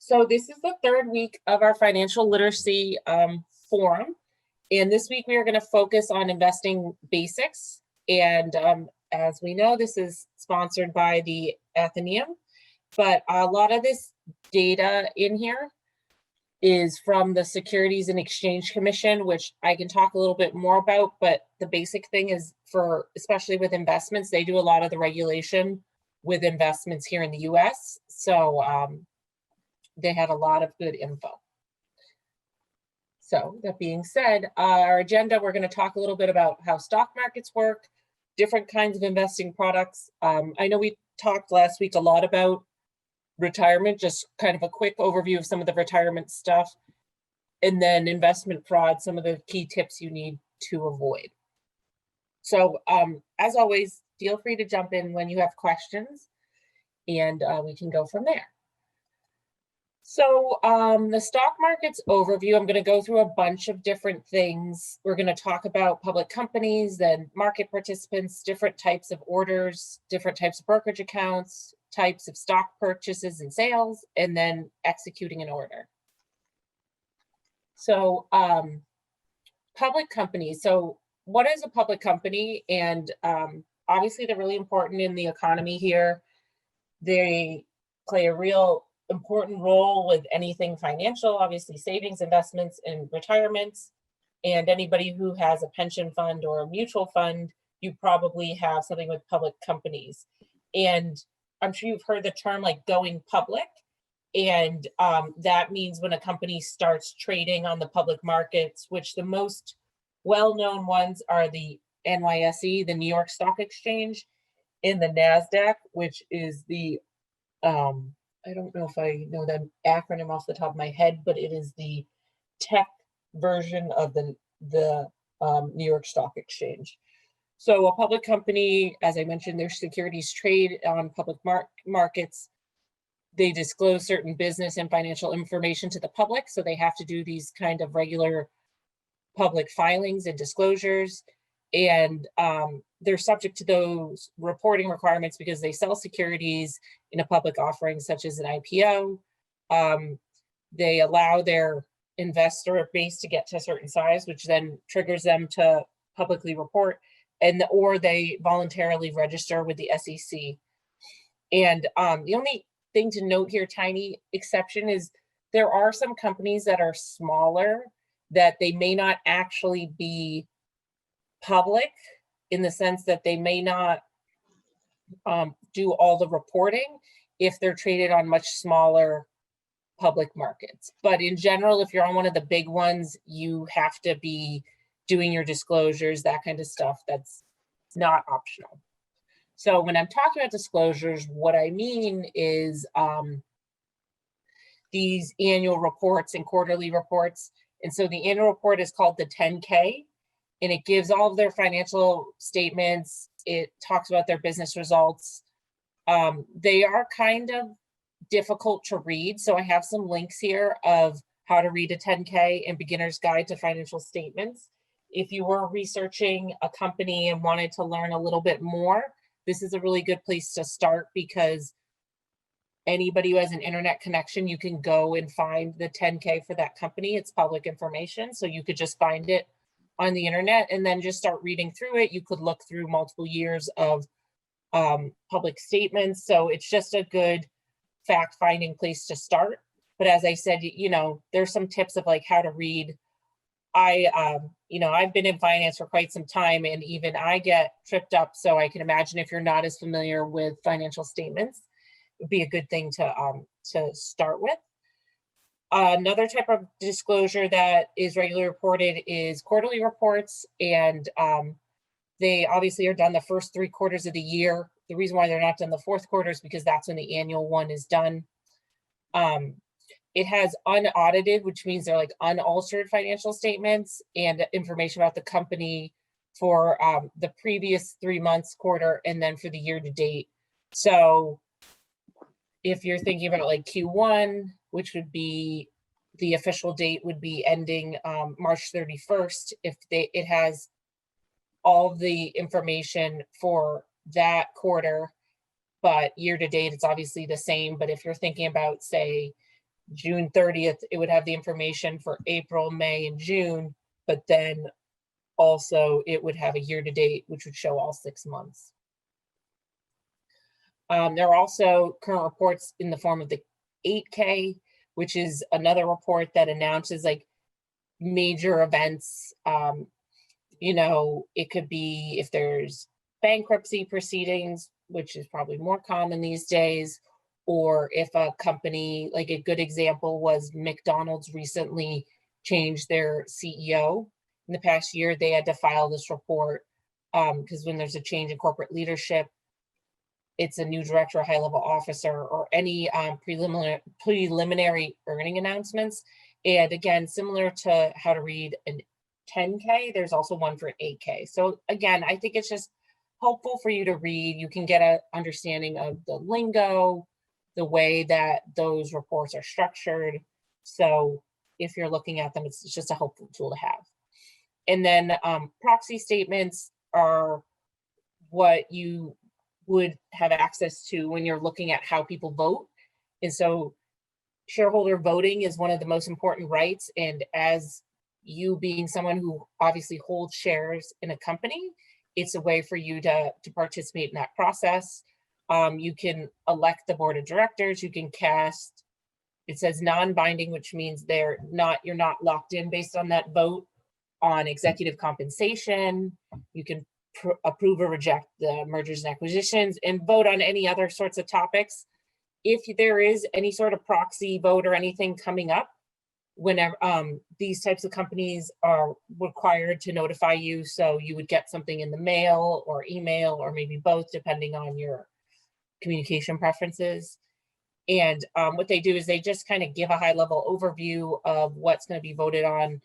So this is the third week of our financial literacy forum. And this week we are going to focus on investing basics. And as we know, this is sponsored by the Athenaeum, but a lot of this data in here is from the Securities and Exchange Commission, which I can talk a little bit more about, but the basic thing is especially with investments, they do a lot of the regulation with investments here in the US. So they had a lot of good info. So that being said, our agenda, we're going to talk a little bit about how stock markets work, different kinds of investing products. I know we talked last week a lot about retirement, just kind of a quick overview of some of the retirement stuff, and then investment fraud, some of the key tips you need to avoid. So as always, feel free to jump in when you have questions, and we can go from there. So the stock market's overview, I'm going to go through a bunch of different things. We're going to talk about public companies, then market participants, different types of orders, different types of brokerage accounts, types of stock purchases and sales, and then executing an order. So public companies. So what is a public company? And obviously they're really important in the economy here. They play a real important role with anything financial, obviously savings, investments, and retirements. And anybody who has a pension fund or a mutual fund, you probably have something with public companies. And I'm sure you've heard the term like going public. And that means when a company starts trading on the public markets, which the most well-known ones are the NYSE, the New York Stock Exchange, and the NASDAQ, which is the I don't know if I know the acronym off the top of my head, but it is the tech version of the New York Stock Exchange. So a public company, as I mentioned, their securities trade on public markets. They disclose certain business and financial information to the public. So they have to do these kind of regular public filings and disclosures. And they're subject to those reporting requirements because they sell securities in a public offering, such as an IPO. They allow their investor base to get to a certain size, which then triggers them to publicly report, or they voluntarily register with the SEC. And the only thing to note here, tiny exception, is there are some companies that are smaller that they may not actually be public, in the sense that they may not do all the reporting if they're traded on much smaller public markets. But in general, if you're on one of the big ones, you have to be doing your disclosures, that kind of stuff. That's not optional. So when I'm talking about disclosures, what I mean is these annual reports and quarterly reports. And so the annual report is called the 10K. And it gives all of their financial statements. It talks about their business results. They are kind of difficult to read. So I have some links here of how to read a 10K and beginner's guide to financial statements. If you were researching a company and wanted to learn a little bit more, this is a really good place to start, because anybody who has an internet connection, you can go and find the 10K for that company. It's public information. So you could just find it on the internet and then just start reading through it. You could look through multiple years of public statements. So it's just a good fact-finding place to start. But as I said, there's some tips of like how to read. I've been in finance for quite some time, and even I get tripped up. So I can imagine if you're not as familiar with financial statements, it would be a good thing to start with. Another type of disclosure that is regularly reported is quarterly reports, and they obviously are done the first 3 quarters of the year. The reason why they're not done the fourth quarter is because that's when the annual one is done. It has unaudited, which means they're like unaltered financial statements and information about the company for the previous 3 months, quarter, and then for the year to date. So if you're thinking about like Q1, which would be the official date would be ending March 31st, it has all the information for that quarter, but year to date, it's obviously the same. But if you're thinking about, say, June 30th, it would have the information for April, May, and June, but then also it would have a year-to-date, which would show all 6 months. There are also current reports in the form of the 8K, which is another report that announces like major events. It could be if there's bankruptcy proceedings, which is probably more common these days, or if a company, like a good example was McDonald's recently changed their CEO. In the past year, they had to file this report because when there's a change in corporate leadership, it's a new director, a high-level officer, or any preliminary earning announcements. And again, similar to how to read an 10K, there's also one for an 8K. So again, I think it's just helpful for you to read. You can get an understanding of the lingo, the way that those reports are structured. So if you're looking at them, it's just a helpful tool to have. And then proxy statements are what you would have access to when you're looking at how people vote. And so shareholder voting is one of the most important rights. And as you being someone who obviously holds shares in a company, it's a way for you to participate in that process. You can elect the board of directors, you can cast, it says non-binding, which means you're not locked in based on that vote on executive compensation. You can approve or reject the mergers and acquisitions and vote on any other sorts of topics. If there is any sort of proxy vote or anything coming up, whenever these types of companies are required to notify you, so you would get something in the mail or email or maybe both, depending on your communication preferences. And what they do is they just kind of give a high-level overview of what's going to be voted on,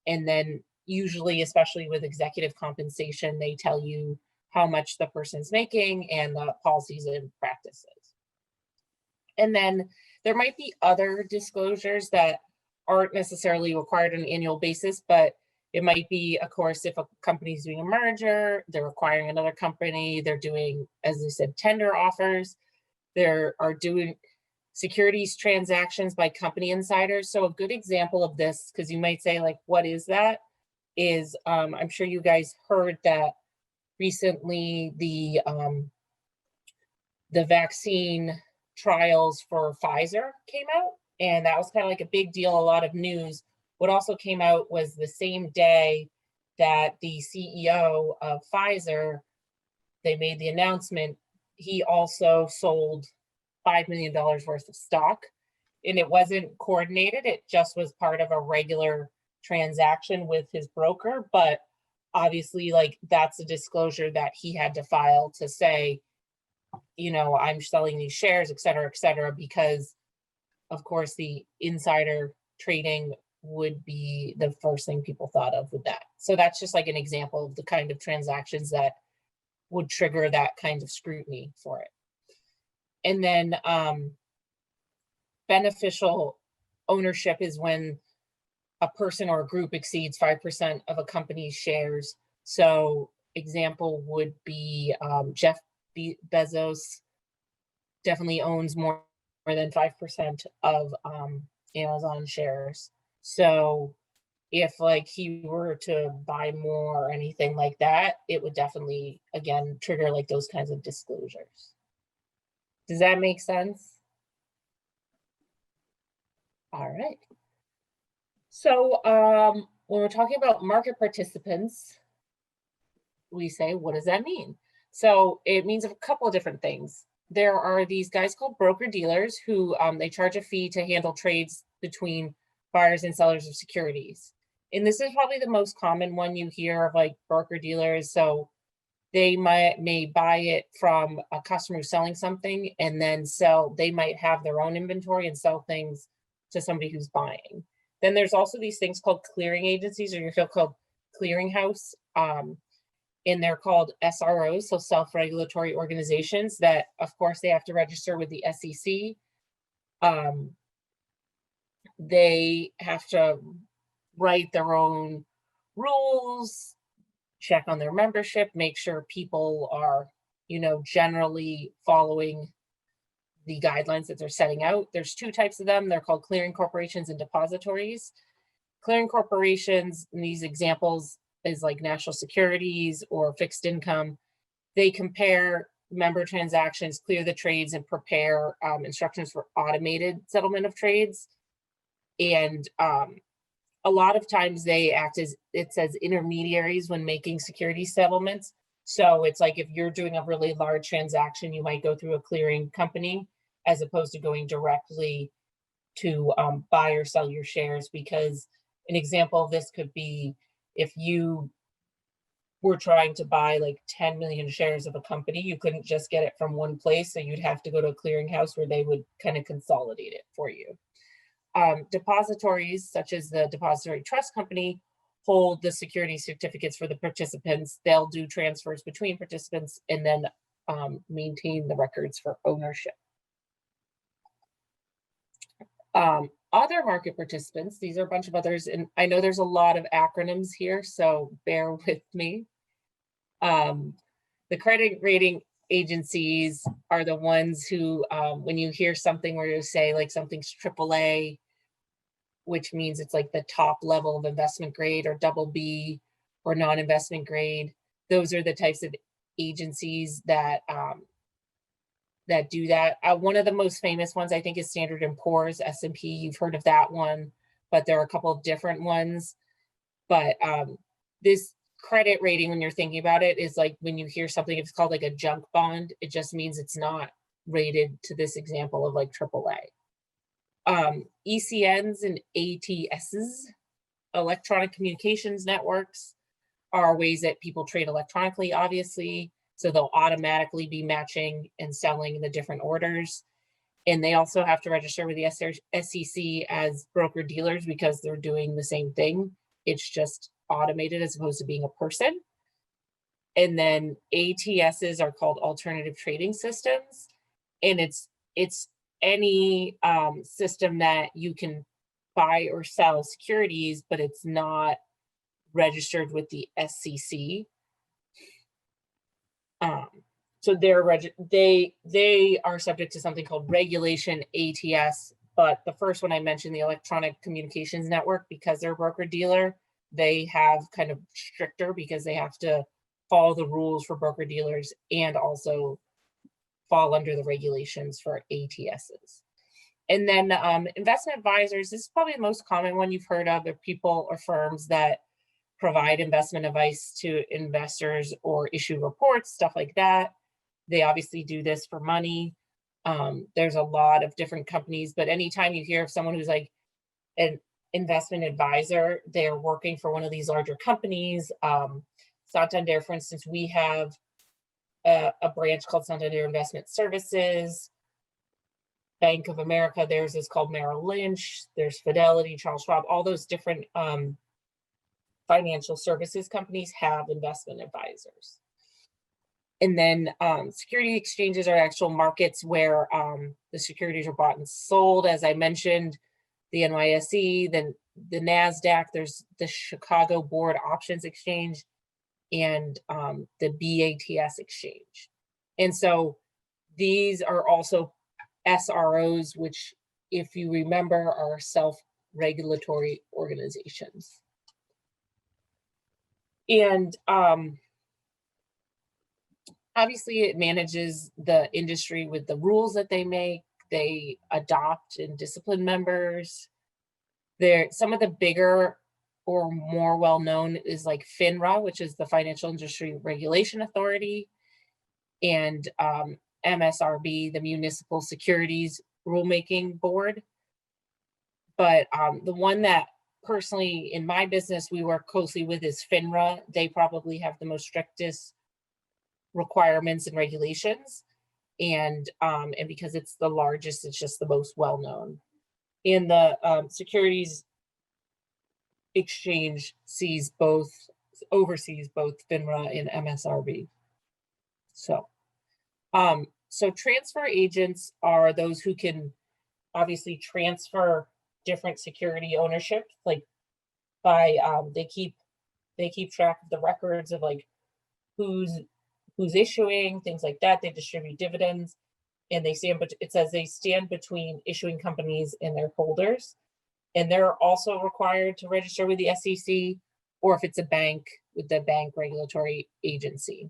and then usually, especially with executive compensation, they tell you how much the person's making and the policies and practices. And then there might be other disclosures that aren't necessarily required on an annual basis, but it might be, of course, if a company is doing a merger, they're acquiring another company, they're doing, as I said, tender offers, they are doing securities transactions by company insiders. So a good example of this, because you might say, like, what is that? Is I'm sure you guys heard that recently the vaccine trials for Pfizer came out, and that was kind of like a big deal, a lot of news. What also came out was the same day that the CEO of Pfizer, they made the announcement, he also sold $5 million worth of stock, and it wasn't coordinated. It just was part of a regular transaction with his broker, but obviously, like, that's a disclosure that he had to file to say, I'm selling these shares, et cetera, because of course the insider trading would be the first thing people thought of with that. So that's just like an example of the kind of transactions that would trigger that kind of scrutiny for it. And then beneficial ownership is when a person or a group exceeds 5% of a company's shares. So example would be Jeff Bezos definitely owns more than 5% of Amazon shares. So if like he were to buy more or anything like that, it would definitely, again, trigger like those kinds of disclosures. Does that make sense? All right. So when we're talking about market participants, we say, what does that mean? So it means a couple of different things. There are these guys called broker dealers who they charge a fee to handle trades between buyers and sellers of securities. And this is probably the most common one you hear of, like, broker dealers. So they may buy it from a customer who's selling something and then they might have their own inventory and sell things to somebody who's buying. Then there's also these things called clearing agencies, or your field called clearinghouse. And they're called SROs, so self-regulatory organizations that, of course, they have to register with the SEC. They have to write their own rules, check on their membership, make sure people are, generally following the guidelines that they're setting out. There's two types of them. They're called clearing corporations and depositories. Clearing corporations, in these examples, is like national securities or fixed income. They compare member transactions, clear the trades, and prepare instructions for automated settlement of trades. And a lot of times they act as, it says, intermediaries when making security settlements. So it's like if you're doing a really large transaction, you might go through a clearing company as opposed to going directly to buy or sell your shares. Because an example of this could be if you were trying to buy like 10 million shares of a company, you couldn't just get it from one place. So you'd have to go to a clearinghouse where they would kind of consolidate it for you. Depositories, such as the Depository Trust Company, hold the security certificates for the participants. They'll do transfers between participants and then maintain the records for ownership. Other market participants, these are a bunch of others, and I know there's a lot of acronyms here, so bear with me. The credit rating agencies are the ones who, when you hear something where you say like something's AAA, which means it's like the top level of investment grade, or BB or non-investment grade, those are the types of agencies that that do that. One of the most famous ones, I think, is Standard & Poor's, S&P. You've heard of that one, but there are a couple of different ones. But this credit rating, when you're thinking about it, is like when you hear something, it's called like a junk bond. It just means it's not rated to this example of like AAA. ECNs and ATSs, electronic communications networks, are ways that people trade electronically, obviously. So they'll automatically be matching and selling the different orders. And they also have to register with the SEC as broker dealers because they're doing the same thing. It's just automated as opposed to being a person. And then ATSs are called alternative trading systems. And it's any system that you can buy or sell securities, but it's not registered with the SEC. So they are subject to something called regulation ATS, but the first one I mentioned, the electronic communications network, because they're a broker dealer, they have kind of stricter because they have to follow the rules for broker dealers and also fall under the regulations for ATSs. And then investment advisors, this is probably the most common one you've heard of, are people or firms that provide investment advice to investors or issue reports, stuff like that. They obviously do this for money. There's a lot of different companies, but anytime you hear of someone who's like an investment advisor, they're working for one of these larger companies. Santander, for instance, we have a branch called Santander Investment Services. Bank of America, theirs is called Merrill Lynch. There's Fidelity, Charles Schwab, all those different financial services companies have investment advisors. And then security exchanges are actual markets where the securities are bought and sold. As I mentioned, the NYSE, then the NASDAQ, there's the Chicago Board Options Exchange, and the BATS exchange. And so these are also SROs, which, if you remember, are self-regulatory organizations. And obviously it manages the industry with the rules that they make. They adopt and discipline members. Some of the bigger or more well-known is like FINRA, which is the Financial Industry Regulation Authority, and MSRB, the Municipal Securities Rulemaking Board. But the one that personally in my business we work closely with is FINRA. They probably have the most strictest requirements and regulations, and because it's the largest, it's just the most well-known. And the Securities Exchange oversees both FINRA and MSRB. So transfer agents are those who can obviously transfer different security ownership, like by they keep track of the records of like who's issuing, things like that. They distribute dividends, and they stand, but it says they stand between issuing companies and their holders. And they're also required to register with the SEC, or if it's a bank, with the bank regulatory agency.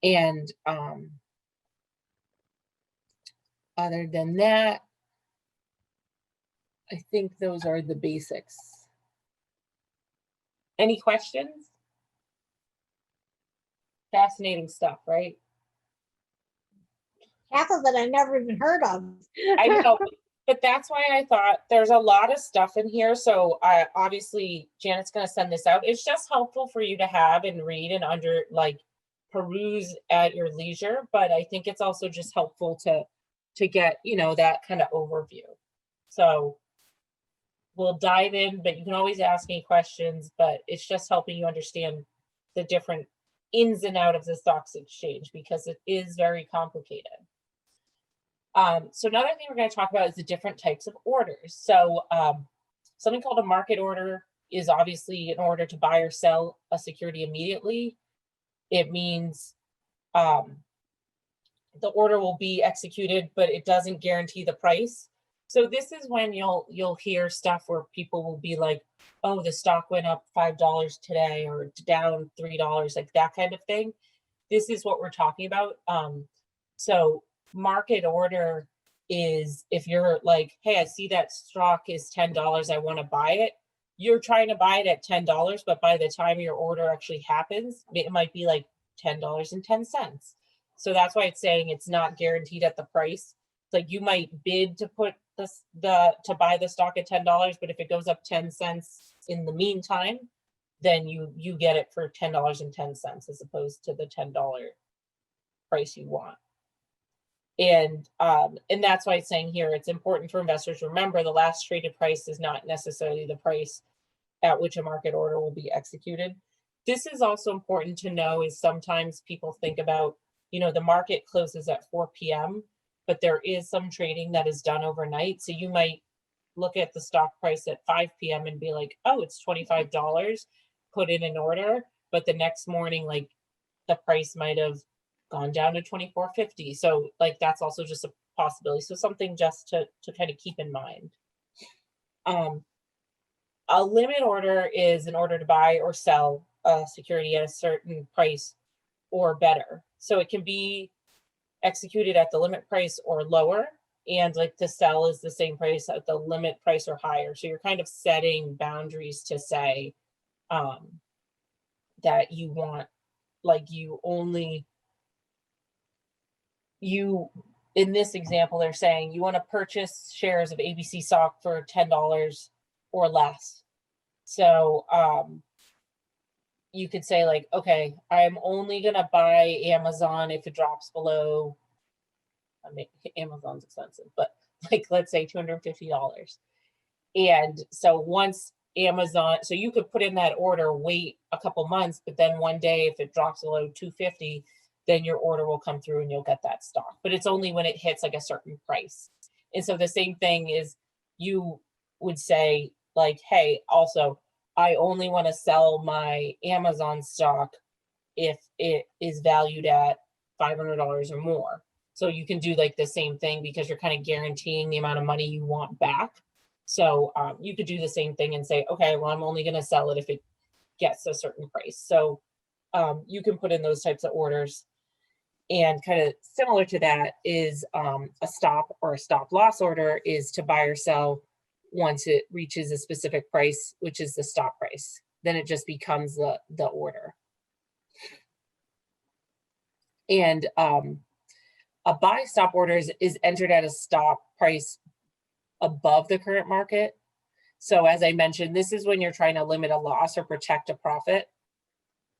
And other than that, I think those are the basics. Any questions? Fascinating stuff, right? Half of it I never even heard of. I know, but that's why I thought there's a lot of stuff in here. So obviously Janet's going to send this out. It's just helpful for you to have and read and peruse at your leisure. But I think it's also just helpful to get, that kind of overview. So we'll dive in, but you can always ask any questions, but it's just helping you understand the different ins and out of the stocks exchange, because it is very complicated. So another thing we're going to talk about is the different types of orders. So something called a market order is obviously an order to buy or sell a security immediately. It means the order will be executed, but it doesn't guarantee the price. So this is when you'll hear stuff where people will be like, oh, the stock went up $5 today or down $3, like that kind of thing. This is what we're talking about. So market order is if you're like, hey, I see that stock is $10, I want to buy it. You're trying to buy it at $10, but by the time your order actually happens, it might be like $10.10. So that's why it's saying it's not guaranteed at the price. It's like you might bid to put to buy the stock at $10, but if it goes up 10 cents in the meantime, then you get it for $10.10 as opposed to the $10 price you want. And that's why it's saying here, it's important for investors to remember the last traded price is not necessarily the price at which a market order will be executed. This is also important to know, is sometimes people think about, the market closes at 4 p.m., but there is some trading that is done overnight. So you might look at the stock price at 5 p.m. and be like, oh, it's $25, put in an order. But the next morning, like the price might have gone down to $24.50. So like that's also just a possibility. So something just to kind of keep in mind. A limit order is an order to buy or sell a security at a certain price or better. So it can be executed at the limit price or lower, and like to sell is the same price at the limit price or higher. So you're kind of setting boundaries to say that you want, like in this example, they're saying you want to purchase shares of ABC stock for $10 or less. So you could say like, okay, I'm only going to buy Amazon if it drops below, I mean, Amazon's expensive, but like, let's say $250. And so once Amazon, so you could put in that order, wait a couple months, but then one day, if it drops below $250, then your order will come through and you'll get that stock. But it's only when it hits like a certain price. And so the same thing is you would say like, hey, also, I only want to sell my Amazon stock if it is valued at $500 or more. So you can do like the same thing because you're kind of guaranteeing the amount of money you want back. So you could do the same thing and say, okay, well, I'm only going to sell it if it gets a certain price. So you can put in those types of orders. And kind of similar to that is a stop or a stop loss order is to buy or sell once it reaches a specific price, which is the stop price. Then it just becomes the order. And a buy stop order is entered at a stop price above the current market. So as I mentioned, this is when you're trying to limit a loss or protect a profit.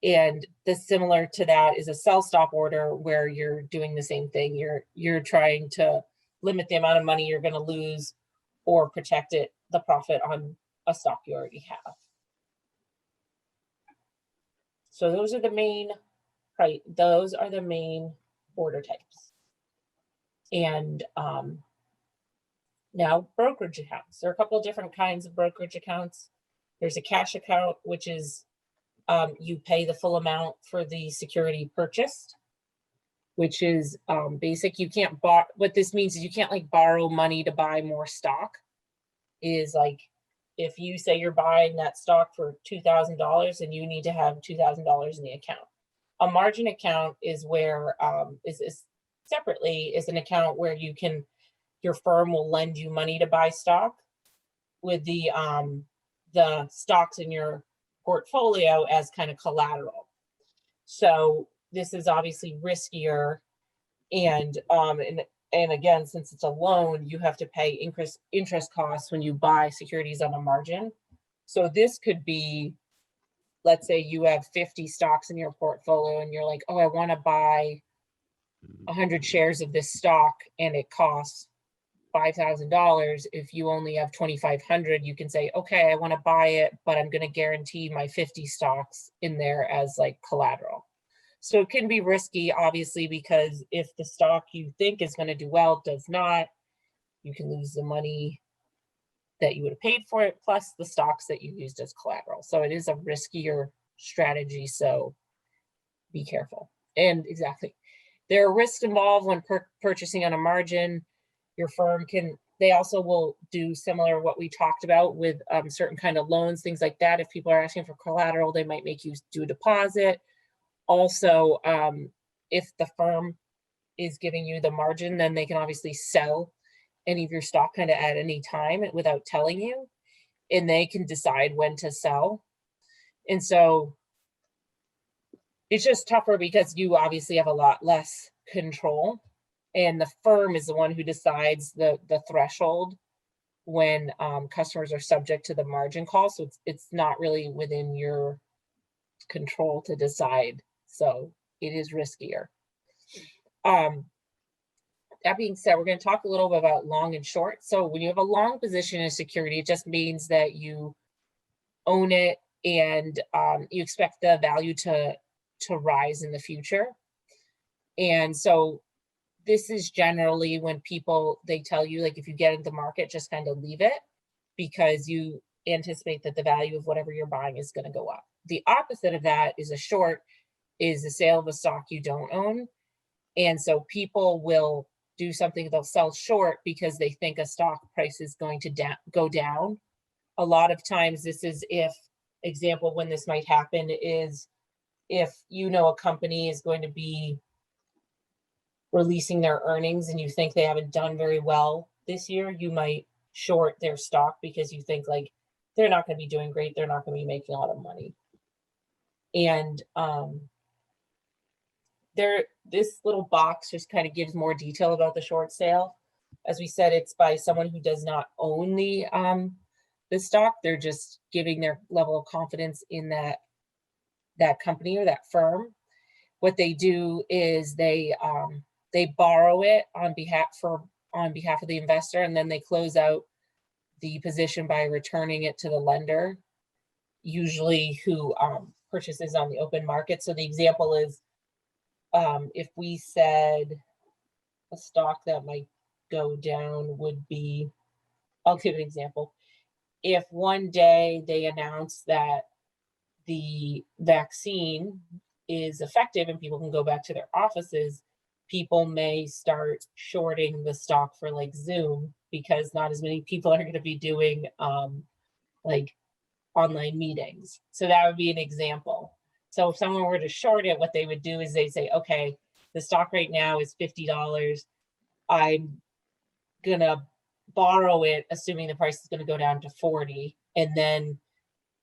And the similar to that is a sell stop order where you're doing the same thing. You're trying to limit the amount of money you're going to lose or protect the profit on a stock you already have. So those are the main order types. And now brokerage accounts. There are a couple of different kinds of brokerage accounts. There's a cash account, which is you pay the full amount for the security purchased. which is basic. You can't borrow. What this means is you can't like borrow money to buy more stock. Is like if you say you're buying that stock for $2,000 and you need to have $2,000 in the account. A margin account is where is separately is an account where your firm will lend you money to buy stock with the stocks in your portfolio as kind of collateral. So this is obviously riskier, and again, since it's a loan, you have to pay interest costs when you buy securities on a margin. So this could be, let's say you have 50 stocks in your portfolio and you're like, oh, I want to buy 100 shares of this stock and it costs $5,000. If you only have 2,500, you can say, okay, I want to buy it, but I'm going to guarantee my 50 stocks in there as like collateral. So it can be risky, obviously, because if the stock you think is going to do well does not, you can lose the money that you would have paid for it, plus the stocks that you used as collateral. So it is a riskier strategy, so be careful. And exactly, there are risks involved when purchasing on a margin. Your firm they also will do similar what we talked about with certain kind of loans, things like that. If people are asking for collateral, they might make you do a deposit. Also, if the firm is giving you the margin, then they can obviously sell any of your stock kind of at any time without telling you, and they can decide when to sell. And so it's just tougher because you obviously have a lot less control, and the firm is the one who decides the threshold when customers are subject to the margin call. So it's not really within your control to decide. So it is riskier. That being said, we're going to talk a little bit about long and short. So when you have a long position in a security, it just means that you own it and you expect the value to rise in the future. And so this is generally when they tell you, like, if you get into the market, just kind of leave it because you anticipate that the value of whatever you're buying is going to go up. The opposite of that is a short, is the sale of a stock you don't own. And so people will do something, they'll sell short because they think a stock price is going to go down. A lot of times this is example when this might happen is if a company is going to be releasing their earnings and you think they haven't done very well this year, you might short their stock because you think like they're not going to be doing great, they're not going to be making a lot of money. And this little box just kind of gives more detail about the short sale. As we said, it's by someone who does not own the stock. They're just giving their level of confidence in that company or that firm. What they do is they borrow it on behalf of the investor, and then they close out the position by returning it to the lender, usually who purchases on the open market. So the example is, if we said a stock that might go down would be, I'll give an example. If one day they announce that the vaccine is effective and people can go back to their offices, people may start shorting the stock for like Zoom because not as many people are going to be doing like online meetings. So that would be an example. So if someone were to short it, what they would do is they say, okay, the stock right now is $50. I'm going to borrow it, assuming the price is going to go down to 40. And then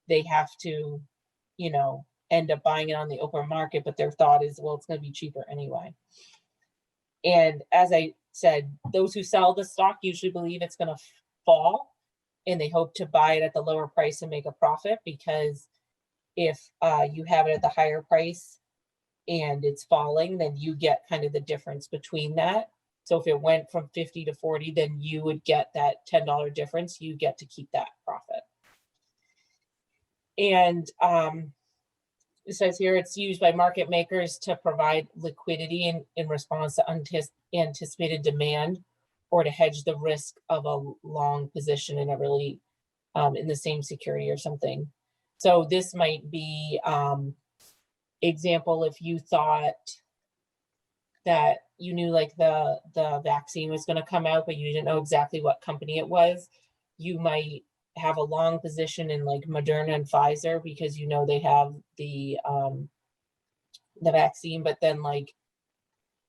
they have to, end up buying it on the open market. But their thought is, well, it's going to be cheaper anyway. And as I said, those who sell the stock usually believe it's going to fall, and they hope to buy it at the lower price and make a profit, because if you have it at the higher price and it's falling, then you get kind of the difference between that. So if it went from 50 to 40, then you would get that $10 difference. You get to keep that profit. And it says here, it's used by market makers to provide liquidity in response to anticipated demand, or to hedge the risk of a long position in in the same security or something. So this might be example, if you thought that you knew like the vaccine was going to come out, but you didn't know exactly what company it was, you might have a long position in like Moderna and Pfizer because you know they have the vaccine, but then like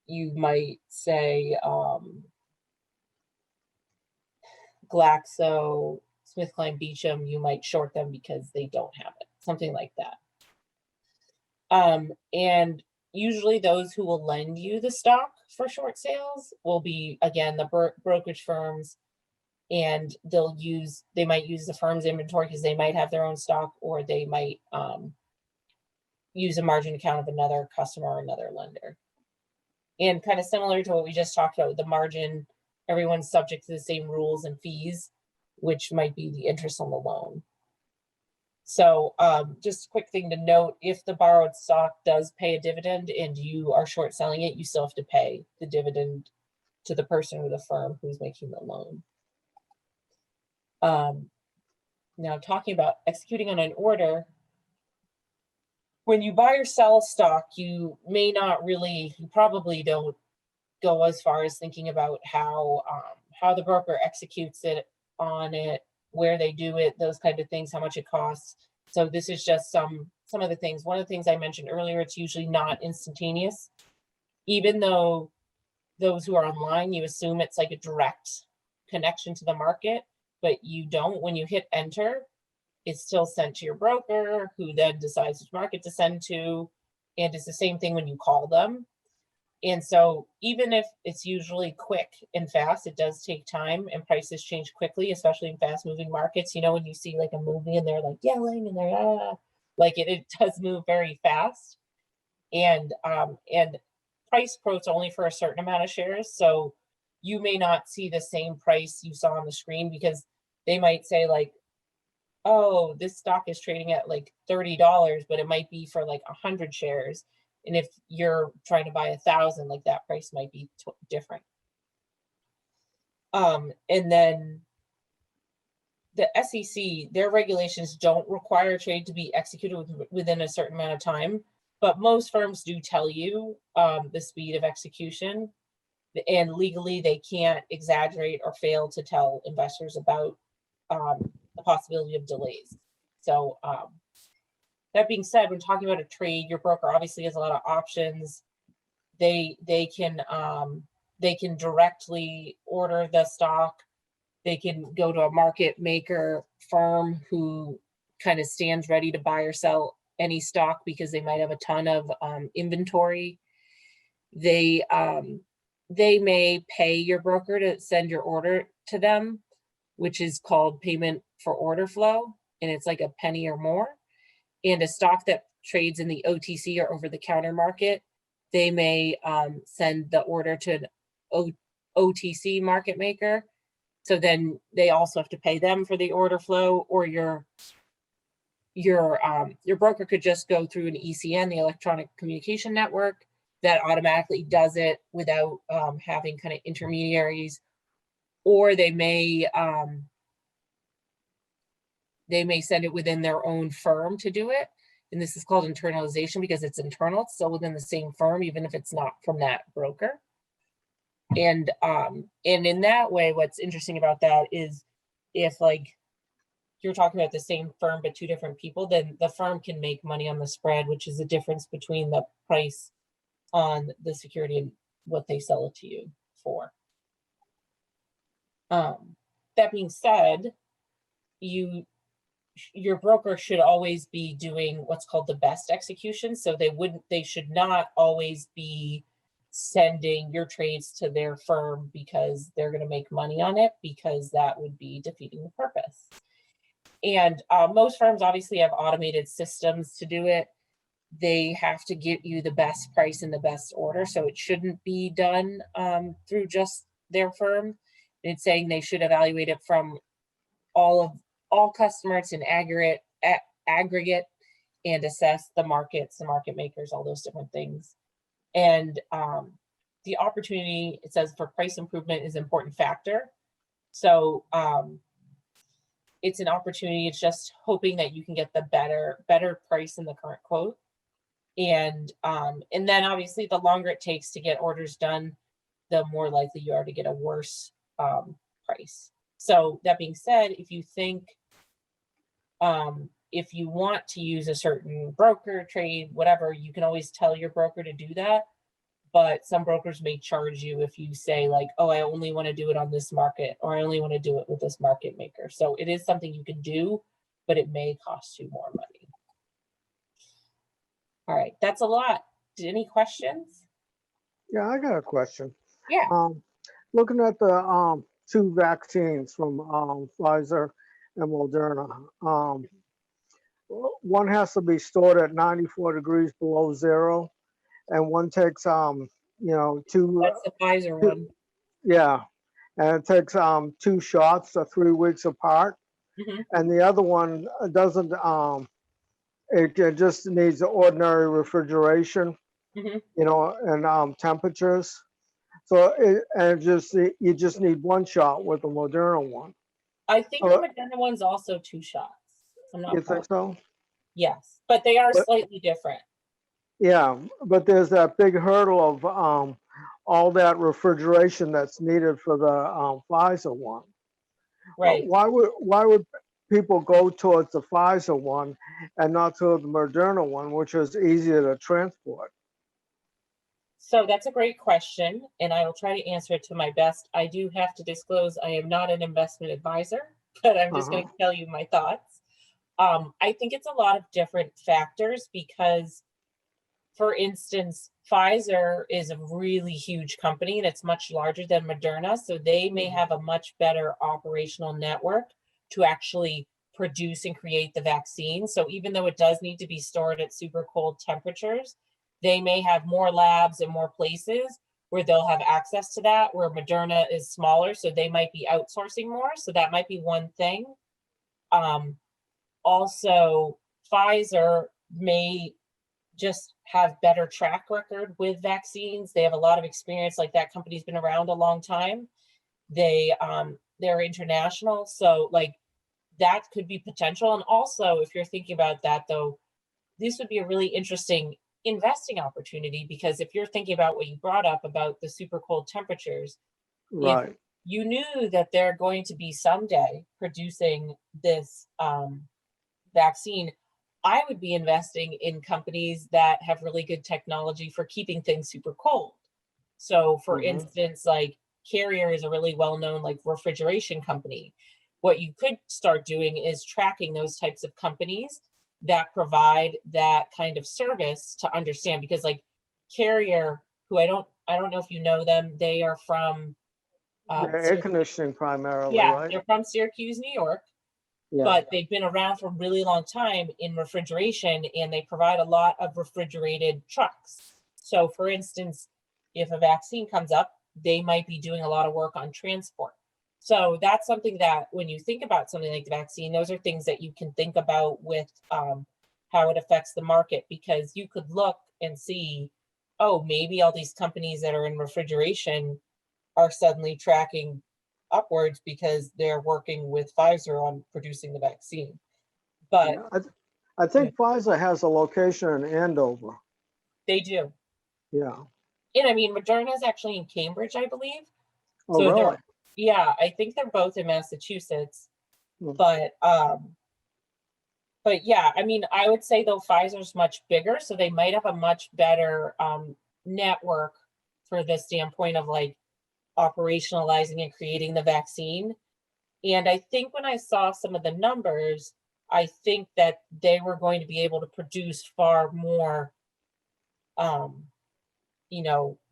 you might say Glaxo, SmithKline Beecham, you might short them because they don't have it, something like that. And usually those who will lend you the stock for short sales will be, again, the brokerage firms, and they might use the firm's inventory because they might have their own stock, or they might use a margin account of another customer or another lender. And kind of similar to what we just talked about with the margin, everyone's subject to the same rules and fees, which might be the interest on the loan. So just a quick thing to note, if the borrowed stock does pay a dividend and you are short selling it, you still have to pay the dividend to the person or the firm who's making the loan. Now talking about executing on an order, when you buy or sell stock, you probably don't go as far as thinking about how the broker executes it on it, where they do it, those kind of things, how much it costs. So this is just some of the things. One of the things I mentioned earlier, it's usually not instantaneous. Even though those who are online, you assume it's like a direct connection to the market, but you don't. When you hit enter, it's still sent to your broker, who then decides which market to send to. And it's the same thing when you call them. And so even if it's usually quick and fast, it does take time, and prices change quickly, especially in fast moving markets. You know, when you see like a movie and they're like yelling and they're like it does move very fast. And price quotes only for a certain amount of shares. So you may not see the same price you saw on the screen, because they might say like, oh, this stock is trading at like $30, but it might be for like 100 shares. And if you're trying to buy 1,000, like that price might be different. And then the SEC, their regulations don't require trade to be executed within a certain amount of time, but most firms do tell you the speed of execution, and legally they can't exaggerate or fail to tell investors about the possibility of delays. So that being said, when talking about a trade, your broker obviously has a lot of options. They can directly order the stock. They can go to a market maker firm who kind of stands ready to buy or sell any stock because they might have a ton of inventory. They may pay your broker to send your order to them, which is called payment for order flow, and it's like a penny or more. And a stock that trades in the OTC or over-the-counter market, they may send the order to an OTC market maker. So then they also have to pay them for the order flow, or your broker could just go through an ECN, the electronic communication network, that automatically does it without having kind of intermediaries. Or they may send it within their own firm to do it. And this is called internalization because it's internal. It's still within the same firm, even if it's not from that broker. And in that way, what's interesting about that is if like you're talking about the same firm but two different people, then the firm can make money on the spread, which is the difference between the price on the security and what they sell it to you for. That being said, your broker should always be doing what's called the best execution. So they should not always be sending your trades to their firm because they're going to make money on it, because that would be defeating the purpose. And most firms obviously have automated systems to do it. They have to get you the best price and the best order. So it shouldn't be done through just their firm. It's saying they should evaluate it from all customers in aggregate and assess the markets, the market makers, all those different things. And the opportunity, it says, for price improvement is an important factor. So it's an opportunity. It's just hoping that you can get the better price in the current quote. And then obviously the longer it takes to get orders done, the more likely you are to get a worse price. So that being said, if you think if you want to use a certain broker, trade, whatever, you can always tell your broker to do that. But some brokers may charge you if you say like, oh, I only want to do it on this market, or I only want to do it with this market maker. So it is something you can do, but it may cost you more money. All right, that's a lot. Any questions? Yeah, I got a question. Yeah. Looking at the two vaccines from Pfizer and Moderna, one has to be stored at 94 degrees below zero, and one takes two. That's the Pfizer one. Yeah, and it takes 2 shots 3 weeks apart, and the other one doesn't. It just needs ordinary refrigeration, and temperatures. So you just need 1 shot with the Moderna one. I think the Moderna one's also 2 shots. I'm not You think so? Yes, but they are slightly different. Yeah, but there's that big hurdle of all that refrigeration that's needed for the Pfizer one. Right. Why would people go towards the Pfizer one and not to the Moderna one, which is easier to transport? So that's a great question, and I will try to answer it to my best. I do have to disclose I am not an investment advisor, but I'm just going to tell you my thoughts. I think it's a lot of different factors because, for instance, Pfizer is a really huge company and it's much larger than Moderna. So they may have a much better operational network to actually produce and create the vaccine. So even though it does need to be stored at super cold temperatures, they may have more labs and more places where they'll have access to that, where Moderna is smaller. So they might be outsourcing more. So that might be one thing. Also, Pfizer may just have better track record with vaccines. They have a lot of experience. Like, that company's been around a long time. They're international, so like that could be potential. And also, if you're thinking about that though, this would be a really interesting investing opportunity, because if you're thinking about what you brought up about the super cold temperatures, Right. if you knew that they're going to be someday producing this vaccine, I would be investing in companies that have really good technology for keeping things super cold. So for instance, like Carrier is a really well-known like refrigeration company. What you could start doing is tracking those types of companies that provide that kind of service to understand, because like Carrier, who I don't know if you know them, they are from Air conditioning primarily, yeah, right? they're from Syracuse, New York. Yeah. But they've been around for a really long time in refrigeration, and they provide a lot of refrigerated trucks. So for instance, if a vaccine comes up, they might be doing a lot of work on transport. So that's something that when you think about something like the vaccine, those are things that you can think about with how it affects the market, because you could look and see, oh, maybe all these companies that are in refrigeration are suddenly tracking upwards because they're working with Pfizer on producing the vaccine. But yeah, I think Pfizer has a location in Andover. they do. Yeah. And I mean, Moderna is actually in Cambridge, I believe. Oh, So really? yeah, I think they're both in Massachusetts. But yeah, I mean, I would say though Pfizer's much bigger, so they might have a much better network for the standpoint of like operationalizing and creating the vaccine. And I think when I saw some of the numbers, I think that they were going to be able to produce far more,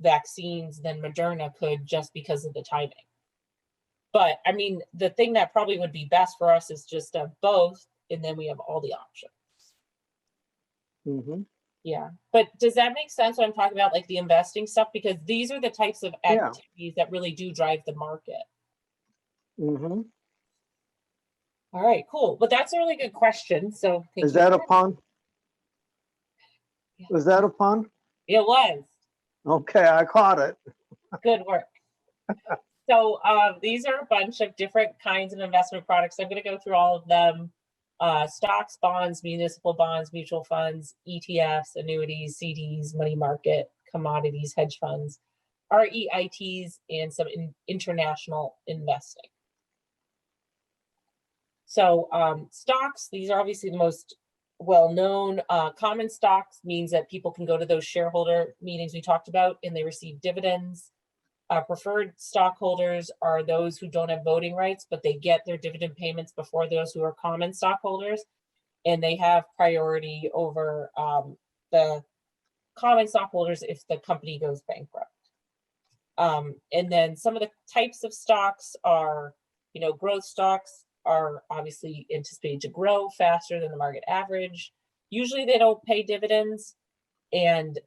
vaccines than Moderna could, just because of the timing. But I mean, the thing that probably would be best for us is just both, and then we have all the options. Yeah. But does that make sense when I'm talking about like the investing stuff? Because these are the types of activities that really do drive the market. All right, cool. But that's a really good question. So is that a pun? Yeah. Was that a pun? It was. Okay, I caught it. Good work. So these are a bunch of different kinds of investment products. I'm going to go through all of them. stocks, bonds, municipal bonds, mutual funds, ETFs, annuities, CDs, money market, commodities, hedge funds, REITs, and some international investing. So stocks, these are obviously the most well-known. Common stocks means that people can go to those shareholder meetings we talked about and they receive dividends. Preferred stockholders are those who don't have voting rights, but they get their dividend payments before those who are common stockholders, and they have priority over the common stockholders if the company goes bankrupt. And then some of the types of stocks are, growth stocks are obviously anticipated to grow faster than the market average. Usually they don't pay dividends, and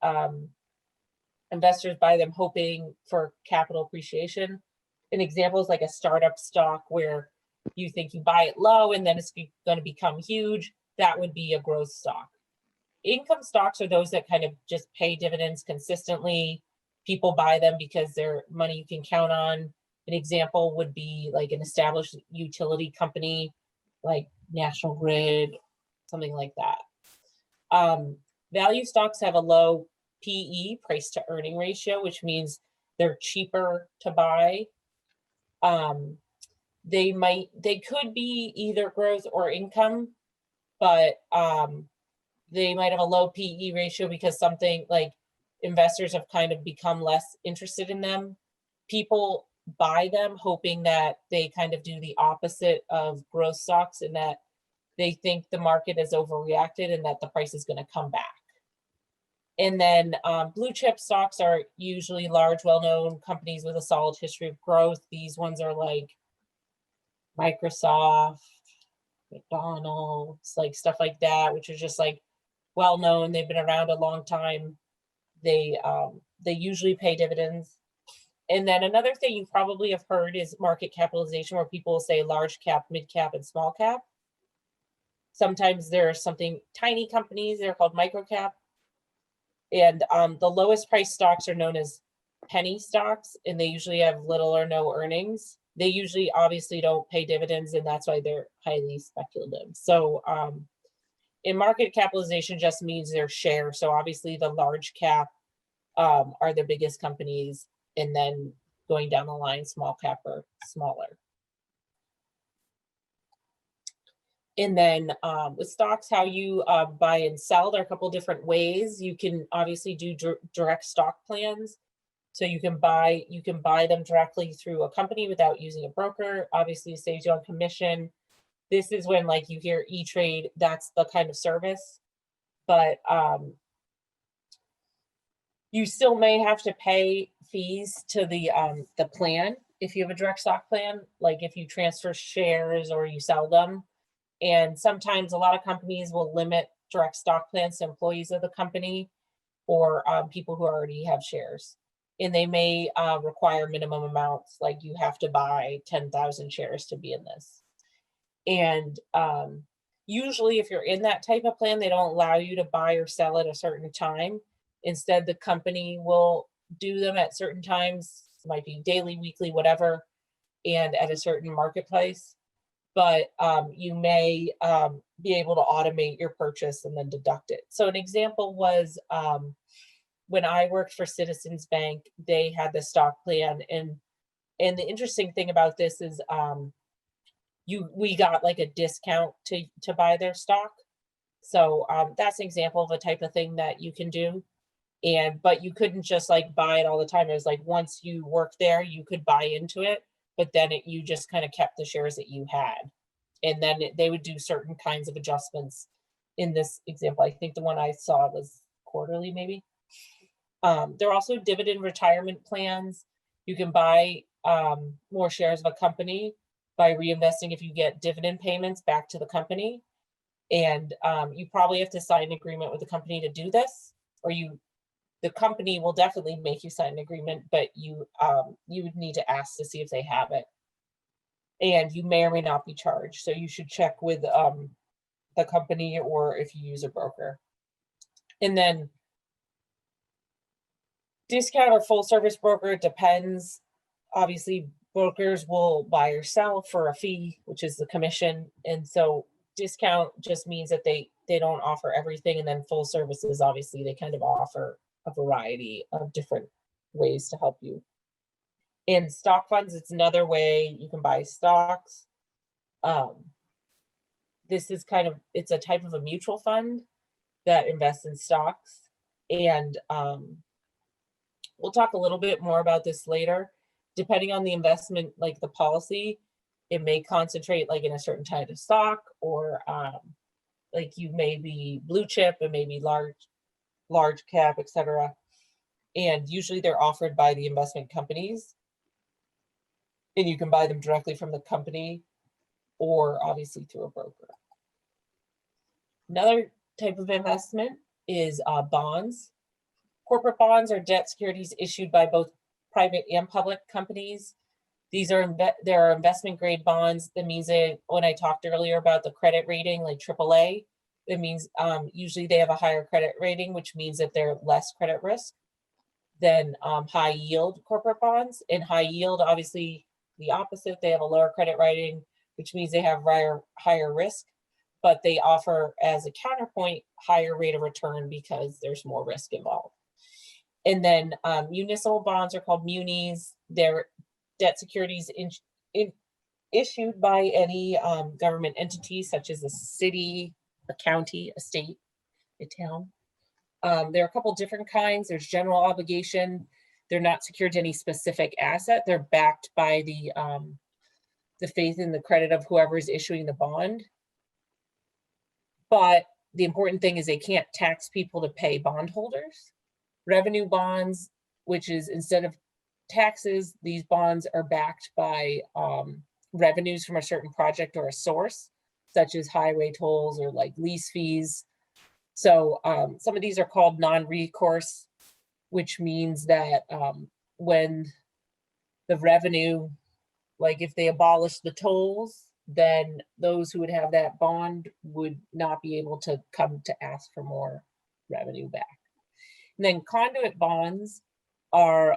investors buy them hoping for capital appreciation. An example is like a startup stock where you think you buy it low and then it's going to become huge. That would be a growth stock. Income stocks are those that kind of just pay dividends consistently. People buy them because they're money you can count on. An example would be like an established utility company, like National Grid, something like that. Value stocks have a low PE, price to earning ratio, which means they're cheaper to buy. They could be either growth or income, but they might have a low PE ratio because something like investors have kind of become less interested in them. People buy them hoping that they kind of do the opposite of growth stocks, and that they think the market has overreacted and that the price is going to come back. And then blue chip stocks are usually large, well-known companies with a solid history of growth. These ones are like Microsoft, McDonald's, like stuff like that, which are just like well-known. They've been around a long time. They usually pay dividends. And then another thing you probably have heard is market capitalization, where people will say large cap, mid cap, and small cap. Sometimes there are something tiny companies, they're called micro cap. And the lowest price stocks are known as penny stocks, and they usually have little or no earnings. They usually obviously don't pay dividends, and that's why they're highly speculative. So in market capitalization just means their share. So obviously the large cap are the biggest companies, and then going down the line, small cap or smaller. And then with stocks, how you buy and sell, there are a couple different ways. You can obviously do direct stock plans. So you can buy them directly through a company without using a broker. Obviously, it saves you on commission. This is when like you hear E-Trade, that's the kind of service. But you still may have to pay fees to the plan if you have a direct stock plan, like if you transfer shares or you sell them. And sometimes a lot of companies will limit direct stock plans to employees of the company or people who already have shares. And they may require minimum amounts, like you have to buy 10,000 shares to be in this. And usually if you're in that type of plan, they don't allow you to buy or sell at a certain time. Instead, the company will do them at certain times, it might be daily, weekly, whatever, and at a certain marketplace. But you may be able to automate your purchase and then deduct it. So an example was when I worked for Citizens Bank, they had the stock plan. And the interesting thing about this is we got like a discount to buy their stock. So that's an example of a type of thing that you can do. But you couldn't just like buy it all the time. It was like once you worked there, you could buy into it. But then you just kind of kept the shares that you had. And then they would do certain kinds of adjustments. In this example, I think the one I saw was quarterly, maybe. There are also dividend retirement plans. You can buy more shares of a company by reinvesting if you get dividend payments back to the company. And you probably have to sign an agreement with the company to do this, or the company will definitely make you sign an agreement, but you would need to ask to see if they have it. And you may or may not be charged. So you should check with the company or if you use a broker. And then discount or full service broker, it depends. Obviously, brokers will buy or sell for a fee, which is the commission. And so discount just means that they don't offer everything, and then full services, obviously, they kind of offer a variety of different ways to help you. In stock funds, it's another way you can buy stocks. This is it's a type of a mutual fund that invests in stocks, and we'll talk a little bit more about this later. Depending on the investment, like the policy, it may concentrate like in a certain type of stock, or like you may be blue chip, it may be large cap, etc. And usually they're offered by the investment companies, and you can buy them directly from the company or obviously through a broker. Another type of investment is bonds. Corporate bonds are debt securities issued by both private and public companies. There are investment grade bonds. That means that when I talked earlier about the credit rating, like AAA, it means usually they have a higher credit rating, which means that they're less credit risk than high yield corporate bonds. And high yield, obviously the opposite, they have a lower credit rating, which means they have higher risk, but they offer as a counterpoint higher rate of return because there's more risk involved. And then municipal bonds are called munis. They're debt securities issued by any government entity, such as a city, a county, a state, a town. There are a couple different kinds. There's general obligation. They're not secured to any specific asset. They're backed by the faith and the credit of whoever is issuing the bond. But the important thing is they can't tax people to pay bondholders. Revenue bonds, which is instead of taxes, these bonds are backed by revenues from a certain project or a source, such as highway tolls or like lease fees. So some of these are called non-recourse, which means that when the revenue, like if they abolish the tolls, then those who would have that bond would not be able to come to ask for more revenue back. And then conduit bonds are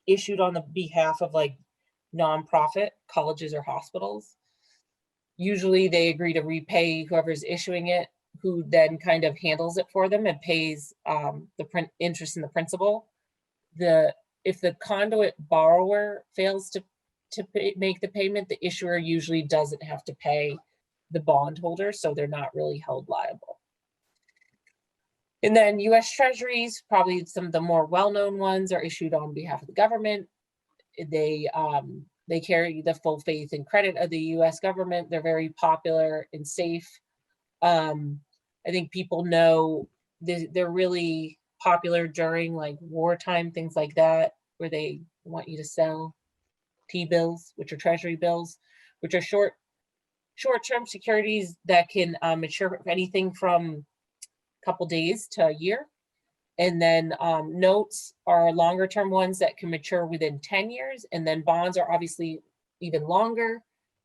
issued on the behalf of like nonprofit colleges or hospitals. Usually they agree to repay whoever's issuing it, who then kind of handles it for them and pays the interest in the principal. If the conduit borrower fails to make the payment, the issuer usually doesn't have to pay the bondholder, so they're not really held liable. And then US Treasuries, probably some of the more well-known ones, are issued on behalf of the government. They carry the full faith and credit of the US government. They're very popular and safe. I think people know they're really popular during like wartime, things like that, where they want you to sell T-bills, which are treasury bills, which are short-term securities that can mature for anything from a couple days to a year. And then notes are longer-term ones that can mature within 10 years. And then bonds are obviously even longer,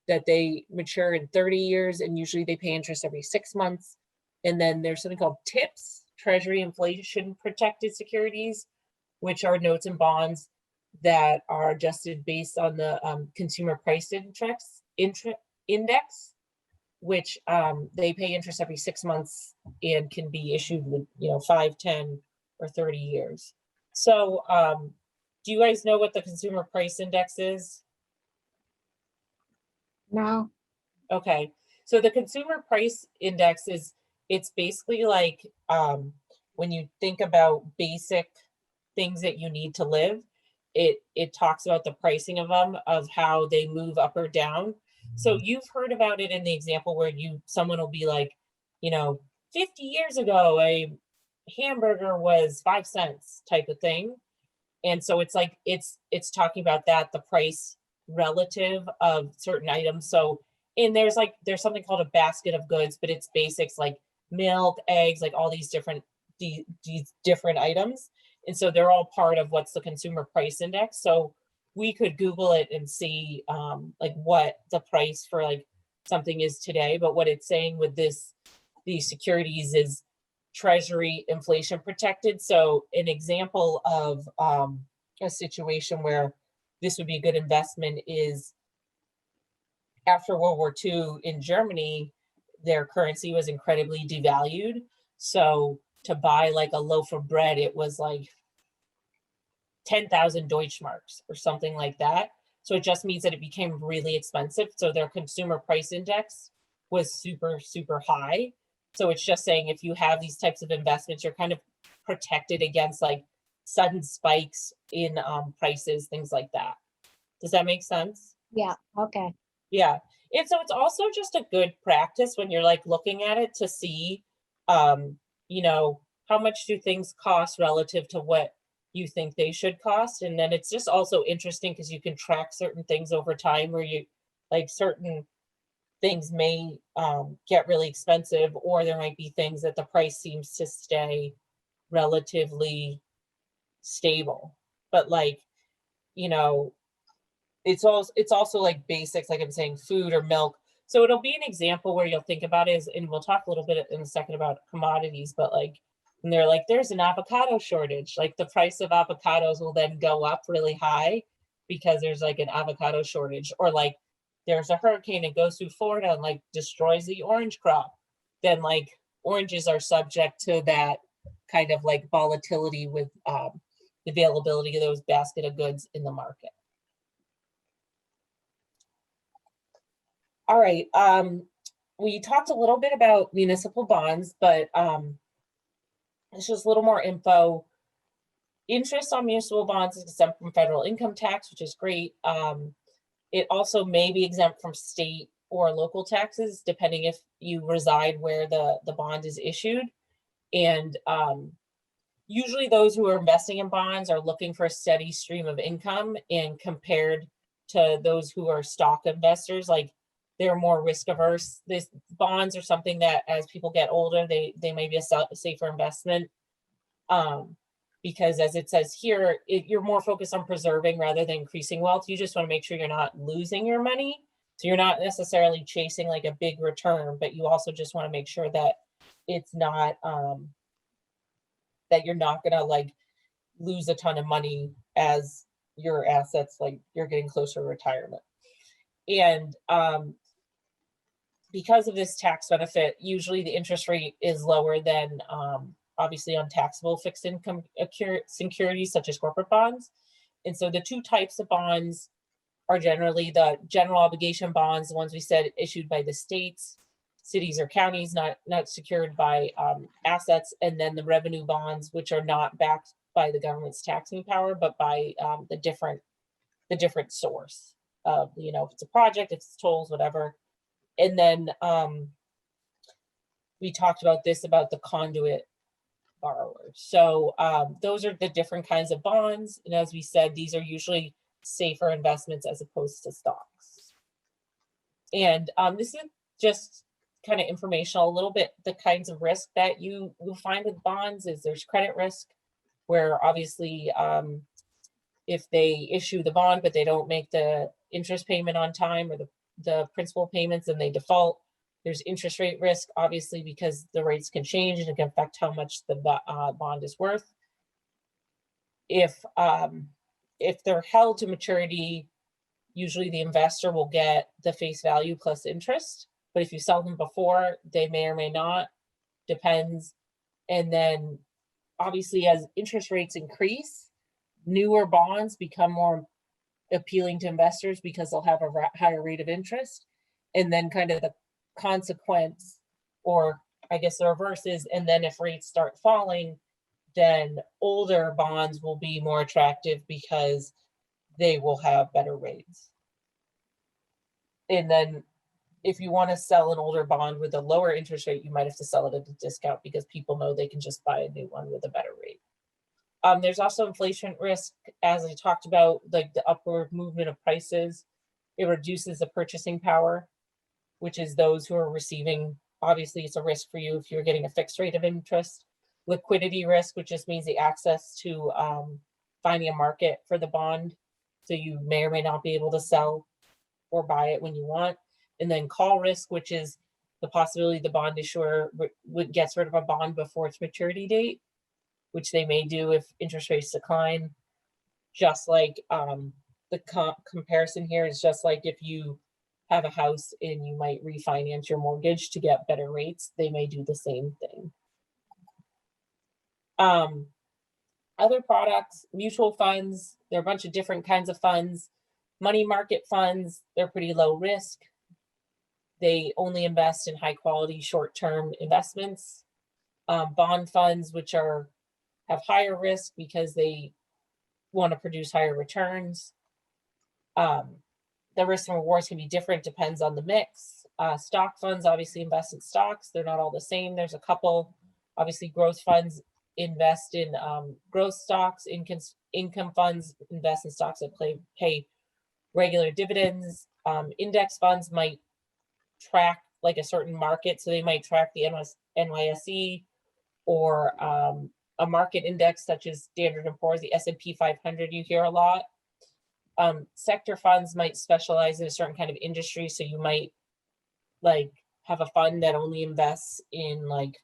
that they mature in 30 years, and usually they pay interest every 6 months. And then there's something called TIPS, Treasury Inflation Protected Securities, which are notes and bonds that are adjusted based on the consumer price index, which they pay interest every 6 months and can be issued with 5, 10, or 30 years. So do you guys know what the consumer price index is? No. Okay, so the consumer price index it's basically like when you think about basic things that you need to live, it talks about the pricing of them, of how they move up or down. So you've heard about it in the example where someone will be like, 50 years ago, a hamburger was 5 cents type of thing. And so it's like, it's talking about that, the price relative of certain items. So, and there's something called a basket of goods, but it's basics like milk, eggs, like all these different items. And so they're all part of what's the consumer price index. So we could Google it and see like what the price for like something is today. But what it's saying with these securities is treasury inflation protected. So an example of a situation where this would be a good investment is after World War II in Germany, their currency was incredibly devalued. So to buy like a loaf of bread, it was like 10,000 Deutschmarks or something like that. So it just means that it became really expensive. So their consumer price index was super, super high. So it's just saying if you have these types of investments, you're kind of protected against like sudden spikes in prices, things like that. Does that make sense? Yeah, okay. Yeah. And so it's also just a good practice when you're like looking at it to see, um, you know, how much do things cost relative to what you think they should cost. And then it's just also interesting because you can track certain things over time where you like certain things may get really expensive, or there might be things that the price seems to stay relatively stable. But like, you know, it's also like basics, like I'm saying, food or milk. So it'll be an example where you'll think about it, and we'll talk a little bit in a second about commodities, but like when they're like, there's an avocado shortage, like the price of avocados will then go up really high because there's like an avocado shortage, or like there's a hurricane that goes through Florida and like destroys the orange crop. Then like oranges are subject to that kind of like volatility with the availability of those basket of goods in the market. All right. We talked a little bit about municipal bonds, but it's just a little more info. Interest on municipal bonds is exempt from federal income tax, which is great. It also may be exempt from state or local taxes, depending if you reside where the bond is issued. And usually those who are investing in bonds are looking for a steady stream of income, and compared to those who are stock investors, like they're more risk averse. This bonds are something that as people get older, they may be a safer investment. Because as it says here, you're more focused on preserving rather than increasing wealth. You just want to make sure you're not losing your money. So you're not necessarily chasing like a big return, but you also just want to make sure that it's not that you're not gonna like lose a ton of money as your assets, like you're getting closer to retirement. And because of this tax benefit, usually the interest rate is lower than obviously on taxable fixed income securities such as corporate bonds. And so the two types of bonds are generally the general obligation bonds, the ones we said issued by the states, cities or counties, not secured by assets, and then the revenue bonds, which are not backed by the government's taxing power, but by the different source of, you know, if it's a project, if it's tolls, whatever. And then we talked about this about the conduit borrowers. So those are the different kinds of bonds. And as we said, these are usually safer investments as opposed to stocks. And this is just kind of informational, a little bit, the kinds of risk that you will find with bonds is there's credit risk, where obviously if they issue the bond, but they don't make the interest payment on time or the principal payments and they default, there's interest rate risk, obviously, because the rates can change and it can affect how much the bond is worth. If they're held to maturity, usually the investor will get the face value plus interest. But if you sell them before, they may or may not, depends. And then obviously as interest rates increase, newer bonds become more appealing to investors because they'll have a higher rate of interest. And then kind of the consequence, or I guess the reverse is, and then if rates start falling, then older bonds will be more attractive because they will have better rates. And then if you want to sell an older bond with a lower interest rate, you might have to sell it at a discount because people know they can just buy a new one with a better rate. There's also inflation risk, as I talked about, like the upward movement of prices. It reduces the purchasing power, which is those who are receiving. Obviously, it's a risk for you if you're getting a fixed rate of interest. Liquidity risk, which just means the access to finding a market for the bond. So you may or may not be able to sell or buy it when you want. And then call risk, which is the possibility the bond issuer would get rid of a bond before its maturity date, which they may do if interest rates decline. Just like the comparison here is just like if you have a house and you might refinance your mortgage to get better rates, they may do the same thing. Other products, mutual funds, there are a bunch of different kinds of funds. Money market funds, they're pretty low risk. They only invest in high quality short-term investments. Bond funds, which have higher risk because they want to produce higher returns. The risks and rewards can be different, depends on the mix. Stock funds obviously invest in stocks. They're not all the same. There's a couple, obviously growth funds invest in growth stocks. Income funds invest in stocks that pay regular dividends. Index funds might track like a certain market. So they might track the NYSE or a market index such as Standard & Poor's, the S&P 500 you hear a lot. Sector funds might specialize in a certain kind of industry. So you might like have a fund that only invests in like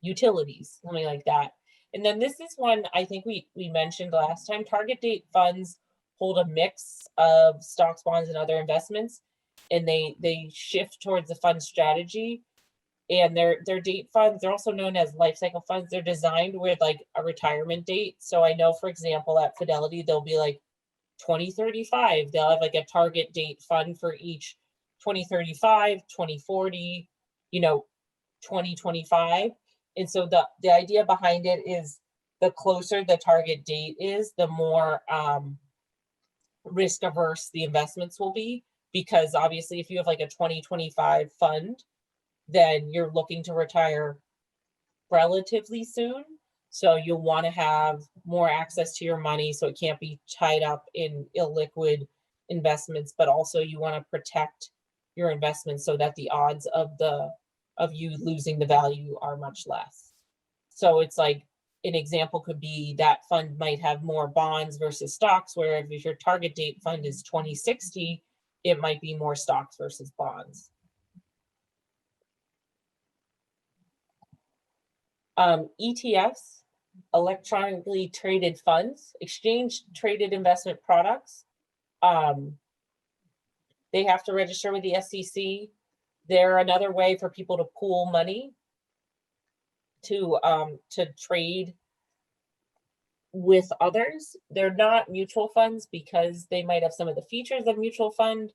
utilities, something like that. And then this is one I think we mentioned last time. Target date funds hold a mix of stocks, bonds, and other investments, and they shift towards the fund strategy. And their date funds, they're also known as life cycle funds. They're designed with like a retirement date. So I know, for example, at Fidelity, they'll be like 2035. They'll have like a target date fund for each 2035, 2040, 2025. And so the idea behind it is the closer the target date is, the more risk averse the investments will be. Because obviously if you have like a 2025 fund, then you're looking to retire relatively soon. So you'll want to have more access to your money so it can't be tied up in illiquid investments, but also you want to protect your investments so that the odds of you losing the value are much less. So it's like an example could be that fund might have more bonds versus stocks, where if your target date fund is 2060, it might be more stocks versus bonds. ETFs, electronically traded funds, exchange traded investment products. They have to register with the SEC. They're another way for people to pool money to trade with others. They're not mutual funds because they might have some of the features of mutual fund,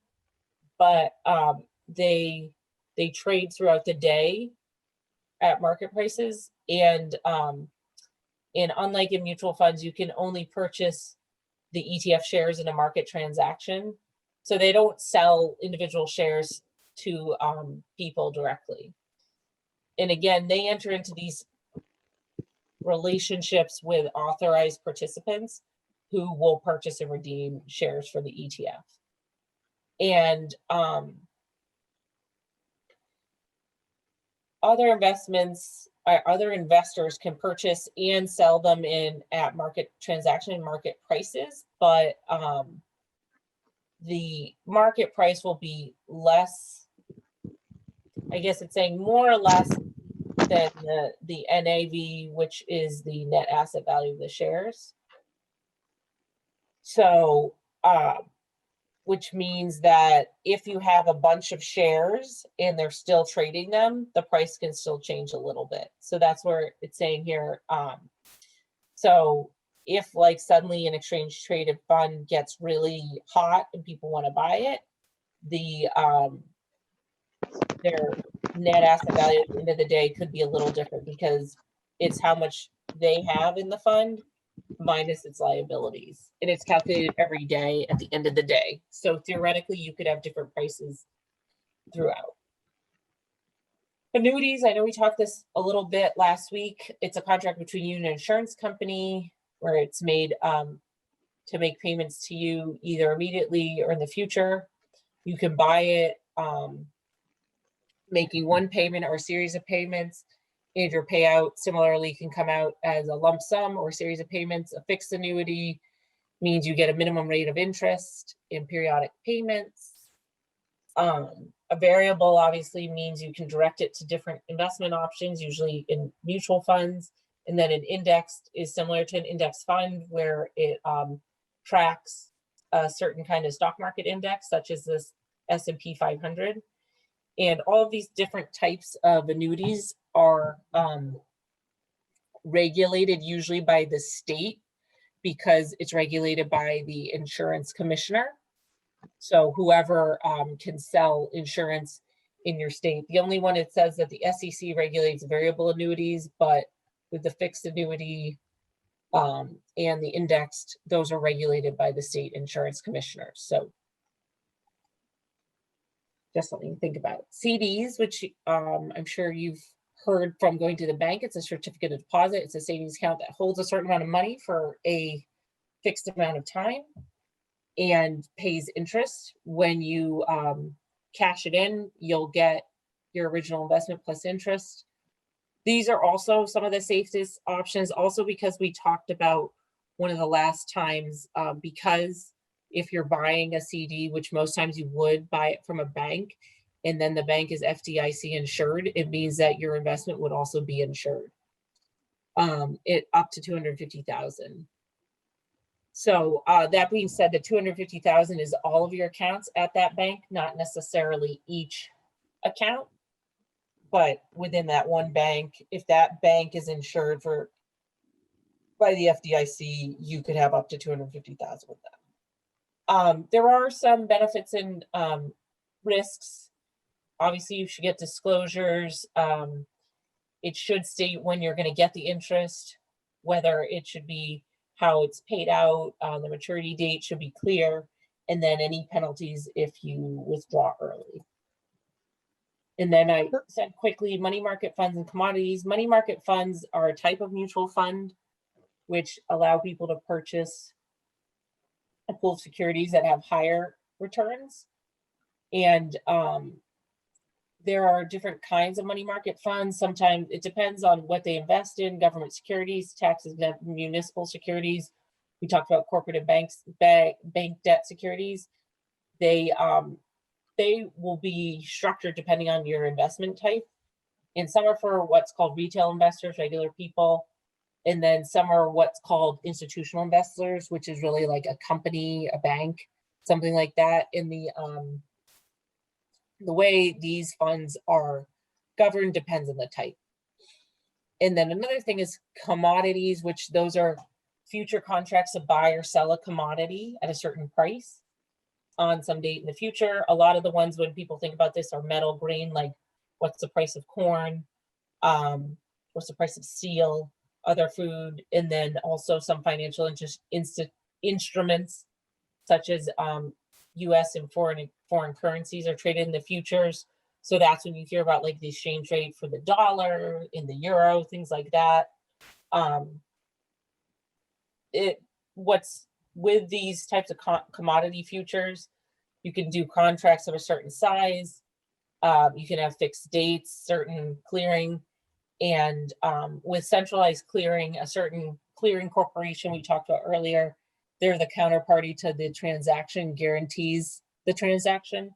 but they trade throughout the day at market prices. And unlike in mutual funds, you can only purchase the ETF shares in a market transaction. So they don't sell individual shares to people directly. And again, they enter into these relationships with authorized participants who will purchase and redeem shares for the ETF. And other investors can purchase and sell them at market transaction and market prices, but the market price will be less, I guess it's saying more or less than the NAV, which is the net asset value of the shares. So which means that if you have a bunch of shares and they're still trading them, the price can still change a little bit. So that's where it's saying here. So if like suddenly an exchange traded fund gets really hot and people want to buy it, their net asset value at the end of the day could be a little different because it's how much they have in the fund minus its liabilities, and it's calculated every day at the end of the day. So theoretically you could have different prices throughout. Annuities, I know we talked this a little bit last week. It's a contract between you and an insurance company where it's made to make payments to you either immediately or in the future. You can buy it making one payment or a series of payments. If your payout similarly can come out as a lump sum or a series of payments. A fixed annuity means you get a minimum rate of interest in periodic payments. A variable obviously means you can direct it to different investment options, usually in mutual funds. And then an indexed is similar to an index fund where it tracks a certain kind of stock market index, such as this S&P 500. And all of these different types of annuities are regulated usually by the state, because it's regulated by the insurance commissioner. So whoever can sell insurance in your state. The only one it says that the SEC regulates variable annuities, but with the fixed annuity and the indexed, those are regulated by the state insurance commissioners. So just something to think about. CDs, which I'm sure you've heard from going to the bank, it's a certificate of deposit. It's a savings account that holds a certain amount of money for a fixed amount of time and pays interest. When you cash it in, you'll get your original investment plus interest. These are also some of the safest options, also because we talked about one of the last times, because if you're buying a CD, which most times you would buy it from a bank, and then the bank is FDIC insured, it means that your investment would also be insured. It up to $250,000. So that being said, the $250,000 is all of your accounts at that bank, not necessarily each account, but within that one bank. If that bank is insured by the FDIC, you could have up to $250,000 with them. There are some benefits and risks. Obviously, you should get disclosures. It should state when you're going to get the interest, whether it should be how it's paid out, the maturity date should be clear, and then any penalties if you withdraw early. And then I said quickly, money market funds and commodities. Money market funds are a type of mutual fund which allow people to purchase a pool of securities that have higher returns. And there are different kinds of money market funds. Sometimes it depends on what they invest in: government securities, tax-exempt municipal securities. We talked about corporate and bank debt securities. They will be structured depending on your investment type. And some are for what's called retail investors, regular people. And then some are what's called institutional investors, which is really like a company, a bank, something like that. In the way these funds are governed depends on the type. And then another thing is commodities, which those are future contracts to buy or sell a commodity at a certain price on some date in the future. A lot of the ones when people think about this are metal, grain, like what's the price of corn, what's the price of steel, other food, and then also some financial instruments such as US and foreign currencies are traded in the futures. So that's when you hear about like the exchange rate for the dollar, in the euro, things like that. What's with these types of commodity futures, you can do contracts of a certain size. You can have fixed dates, certain clearing, and with centralized clearing, a certain clearing corporation we talked about earlier, they're the counterparty to the transaction, guarantees the transaction.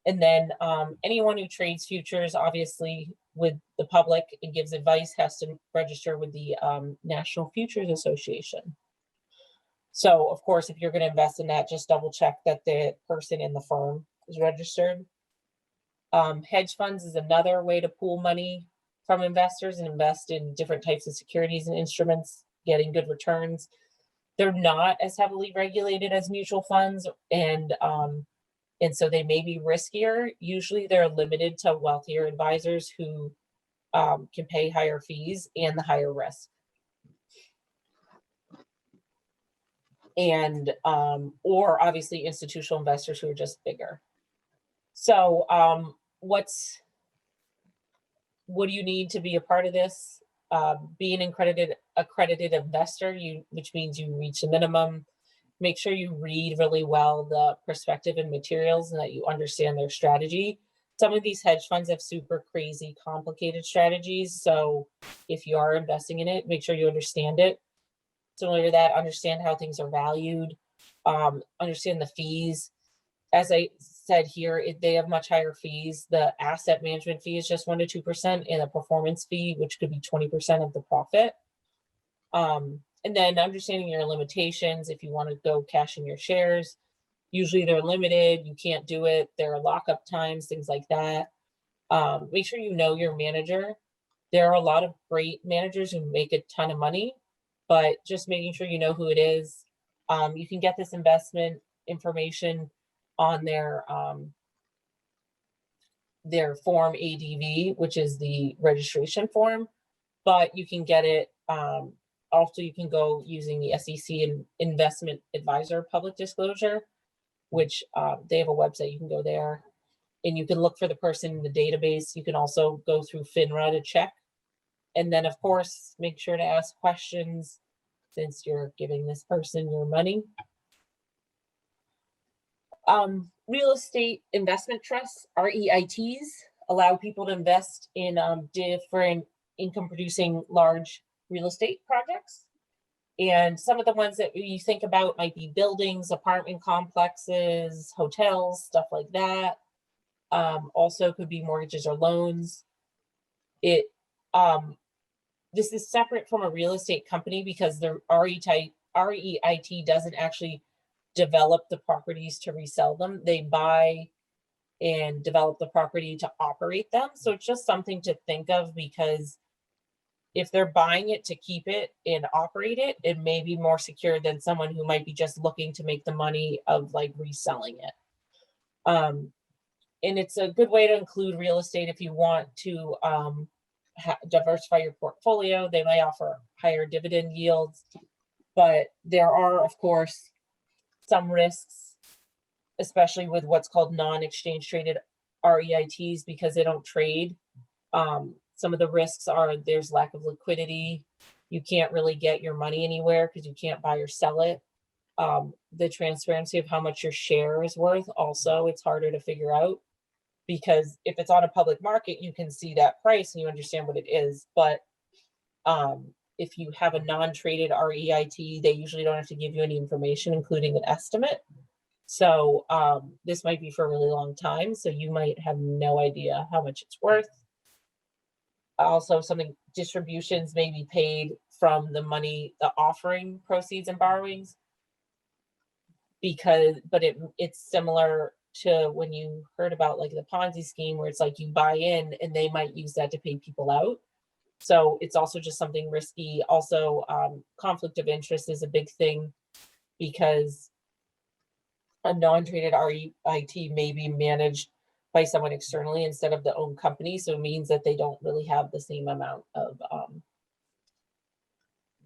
And then anyone who trades futures, obviously with the public and gives advice, has to register with the National Futures Association. So of course, if you're going to invest in that, just double check that the person in the firm is registered. Hedge funds is another way to pool money from investors and invest in different types of securities and instruments, getting good returns. They're not as heavily regulated as mutual funds, and so they may be riskier. Usually they're limited to wealthier advisors who can pay higher fees and the higher risk. And or obviously institutional investors who are just bigger. So what do you need to be a part of this? Being an accredited investor, which means you reach the minimum. Make sure you read really well the perspective and materials and that you understand their strategy. Some of these hedge funds have super crazy, complicated strategies. So if you are investing in it, make sure you understand it. Similar to that, understand how things are valued, understand the fees. As I said here, they have much higher fees. The asset management fee is just 1 to 2%, and a performance fee, which could be 20% of the profit. And then understanding your limitations. If you want to go cash in your shares, Usually they're limited, you can't do it, there are lockup times, things like that. Make sure you know your manager. There are a lot of great managers who make a ton of money, but just making sure you know who it is. You can get this investment information on their form ADV, which is the registration form, but you can get it. Also, you can go using the SEC and Investment Advisor Public Disclosure, which they have a website. You can go there and you can look for the person in the database. You can also go through FINRA to check. And then, of course, make sure to ask questions since you're giving this person your money. Real estate investment trusts, REITs, allow people to invest in different income producing large real estate projects. And some of the ones that you think about might be buildings, apartment complexes, hotels, stuff like that. Also could be mortgages or loans. This is separate from a real estate company because the REIT doesn't actually develop the properties to resell them. They buy and develop the property to operate them. So it's just something to think of, because if they're buying it to keep it and operate it, it may be more secure than someone who might be just looking to make the money of like reselling it. And it's a good way to include real estate if you want to diversify your portfolio. They may offer higher dividend yields, but there are, of course, some risks, especially with what's called non-exchange traded REITs, because they don't trade. Some of the risks are there's lack of liquidity. You can't really get your money anywhere because you can't buy or sell it. The transparency of how much your share is worth, also, it's harder to figure out, because if it's on a public market, you can see that price and you understand what it is. But if you have a non-traded REIT, they usually don't have to give you any information, including an estimate. So this might be for a really long time, so you might have no idea how much it's worth. Also, something, distributions may be paid from the money, the offering proceeds and borrowings, but it's similar to when you heard about like the Ponzi scheme, where it's like you buy in and they might use that to pay people out. So it's also just something risky. Also, conflict of interest is a big thing, because a non-traded REIT may be managed by someone externally instead of the own company. So it means that they don't really have the same amount of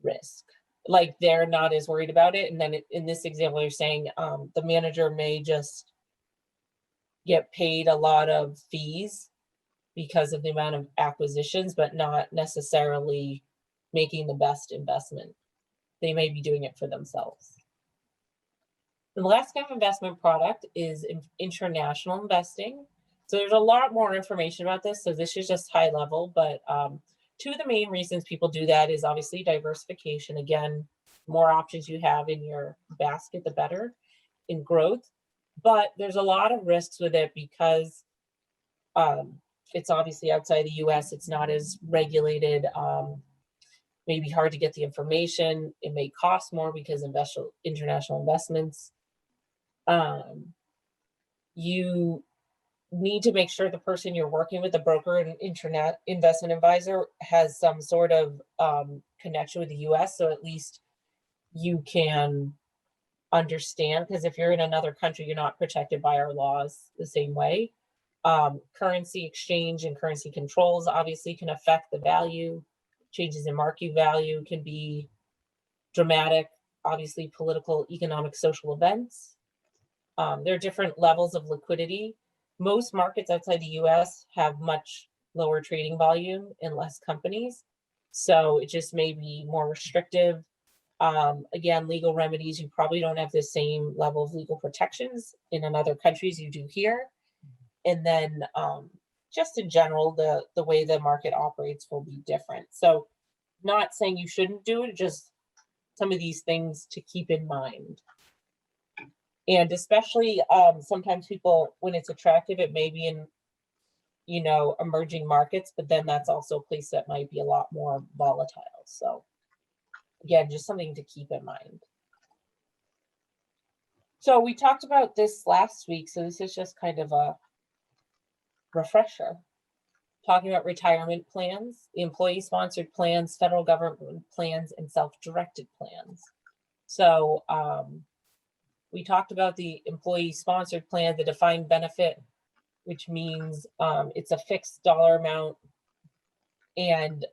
risk. Like they're not as worried about it. And then in this example, you're saying the manager may just get paid a lot of fees because of the amount of acquisitions, but not necessarily making the best investment. They may be doing it for themselves. The last kind of investment product is international investing. So there's a lot more information about this. So this is just high level, but two of the main reasons people do that is obviously diversification. Again, more options you have in your basket, the better in growth. But there's a lot of risks with it because it's obviously outside the US. It's not as regulated. Maybe hard to get the information. It may cost more because international investments. You need to make sure the person you're working with, the broker and internet investment advisor, has some sort of connection with the US, so at least you can understand, because if you're in another country, you're not protected by our laws the same way. Currency exchange and currency controls obviously can affect the value. Changes in market value can be dramatic. Obviously, political, economic, social events. There are different levels of liquidity. Most markets outside the US have much lower trading volume and less companies. So it just may be more restrictive. Again, legal remedies, you probably don't have the same level of legal protections in other countries you do here. And then just in general, the way the market operates will be different. So not saying you shouldn't do it, just some of these things to keep in mind. And especially sometimes people, when it's attractive, it may be in, emerging markets, but then that's also a place that might be a lot more volatile. So again, just something to keep in mind. So we talked about this last week, so this is just kind of a refresher. Talking about retirement plans, employee-sponsored plans, federal government plans, and self-directed plans. So we talked about the employee-sponsored plan, the defined benefit, which means it's a fixed dollar amount. And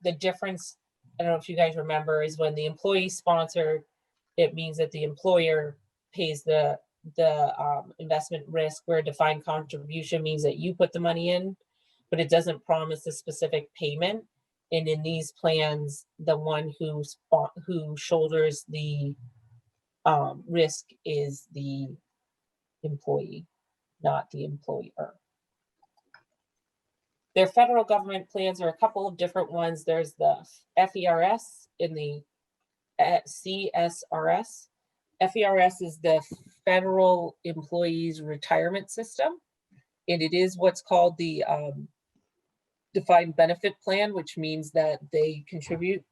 the difference, I don't know if you guys remember, is when the employee sponsored, it means that the employer pays the investment risk, where defined contribution means that you put the money in, but it doesn't promise a specific payment. And in these plans, the one who shoulders the risk is the employee, not the employer. Their federal government plans are a couple of different ones. There's the FERS and the CSRS. FERS is the Federal Employees Retirement System, and it is what's called the defined benefit plan, which means that they contribute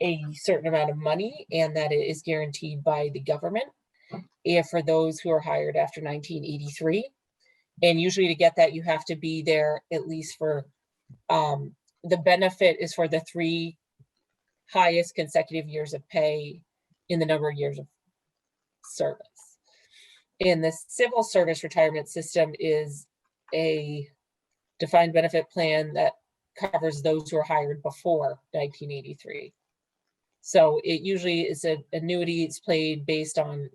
a certain amount of money and that it is guaranteed by the government, and for those who are hired after 1983. And usually to get that, you have to be there at least for, the benefit is for the 3 highest consecutive years of pay in the number of years of service. And the civil service retirement system is a defined benefit plan that covers those who are hired before 1983. So it usually is an annuity. It's paid based on,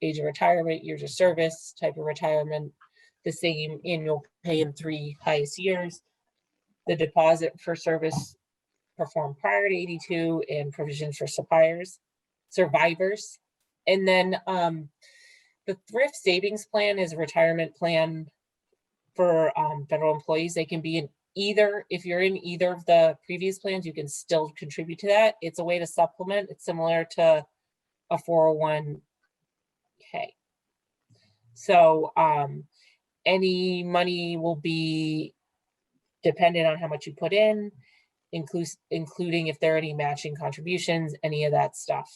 age of retirement, years of service, type of retirement, the same annual pay in 3 highest years, the deposit for service performed prior to 82, and provisions for survivors. And then the thrift savings plan is a retirement plan for federal employees. They can be in either, if you're in either of the previous plans, you can still contribute to that. It's a way to supplement. It's similar to a 401k. So any money will be dependent on how much you put in, including if there are any matching contributions, any of that stuff.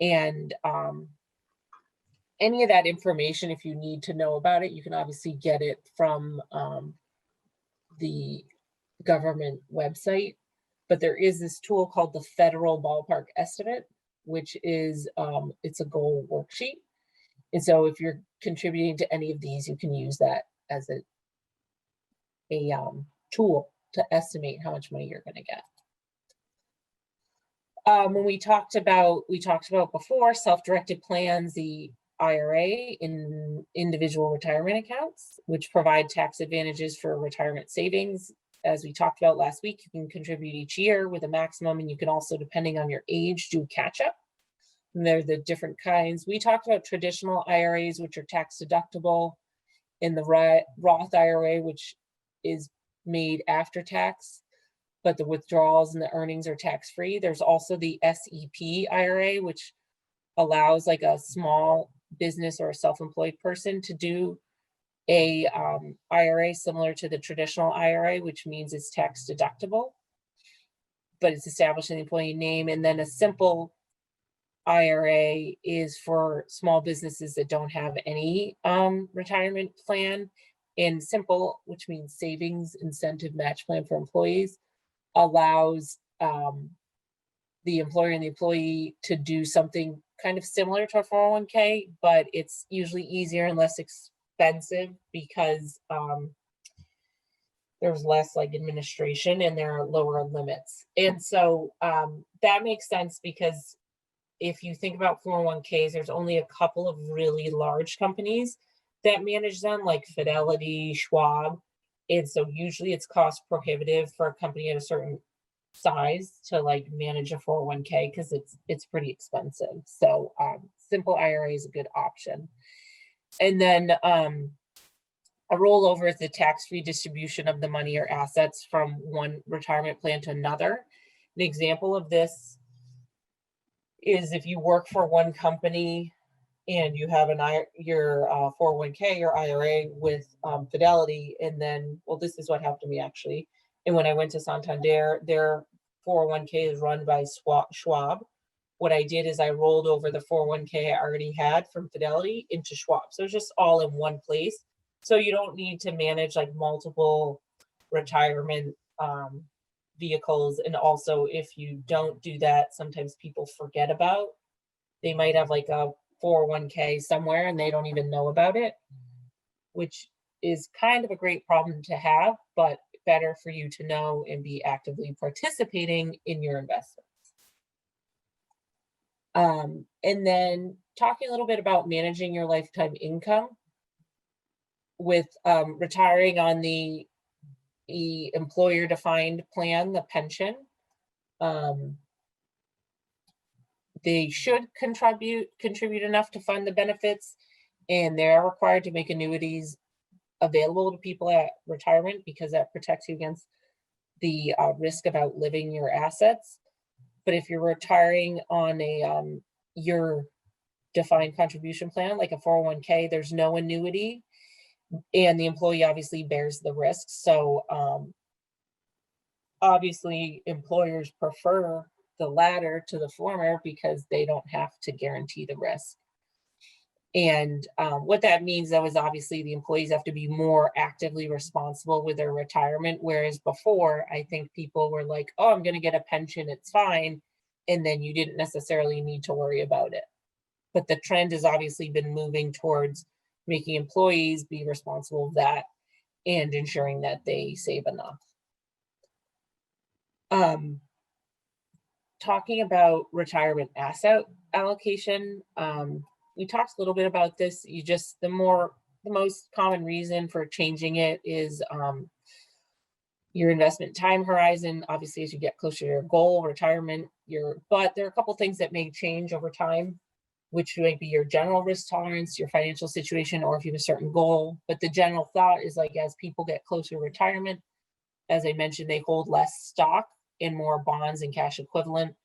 And any of that information, if you need to know about it, you can obviously get it from the government website. But there is this tool called the Federal Ballpark Estimate, which is, it's a goal worksheet. And so if you're contributing to any of these, you can use that as a tool to estimate how much money you're going to get. When we talked about before, self-directed plans, the IRA in individual retirement accounts, which provide tax advantages for retirement savings. As we talked about last week, you can contribute each year with a maximum, and you can also, depending on your age, do catch up. And they're the different kinds. We talked about traditional IRAs, which are tax deductible, and the Roth IRA, which is made after tax, but the withdrawals and the earnings are tax-free. There's also the SEP IRA, which allows like a small business or a self-employed person to do a IRA similar to the traditional IRA, which means it's tax deductible, but it's established in the employee name. And then a simple IRA is for small businesses that don't have any retirement plan. And simple, which means savings incentive match plan for employees, allows the employer and the employee to do something kind of similar to a 401k, but it's usually easier and less expensive because there's less like administration and there are lower limits. And so that makes sense, because if you think about 401ks, there's only a couple of really large companies that manage them, like Fidelity, Schwab. And so usually it's cost prohibitive for a company at a certain size to like manage a 401k, because it's pretty expensive. So simple IRA is a good option. And then a rollover is the tax-free distribution of the money or assets from one retirement plan to another. An example of this is if you work for one company and you have your 401k or IRA with Fidelity, and then, well, this is what happened to me actually. And when I went to Santander, their 401k is run by Schwab. what I did is I rolled over the 401k I already had from Fidelity into Schwab. So it's just all in one place. So you don't need to manage like multiple retirement vehicles. And also, if you don't do that, sometimes people forget about, they might have like a 401k somewhere and they don't even know about it, which is kind of a great problem to have, but better for you to know and be actively participating in your investments. And then talking a little bit about managing your lifetime income with retiring on the employer defined plan, the pension. They should contribute enough to fund the benefits, and they are required to make annuities available to people at retirement because that protects you against the risk of outliving your assets. But if you're retiring on a your defined contribution plan, like a 401k, there's no annuity, and the employee obviously bears the risk. So obviously employers prefer the latter to the former because they don't have to guarantee the risk. And what that means, though, is obviously the employees have to be more actively responsible with their retirement. Whereas before, I think people were like, oh, I'm going to get a pension, it's fine. And then you didn't necessarily need to worry about it. But the trend has obviously been moving towards making employees be responsible of that and ensuring that they save enough. Talking about retirement asset allocation, we talked a little bit about this. The most common reason for changing it is your investment time horizon. Obviously, as you get closer to your goal, retirement, but there are a couple things that may change over time, which might be your general risk tolerance, your financial situation, or if you have a certain goal. But the general thought is like, as people get closer to retirement, as I mentioned, they hold less stock and more bonds and cash equivalent.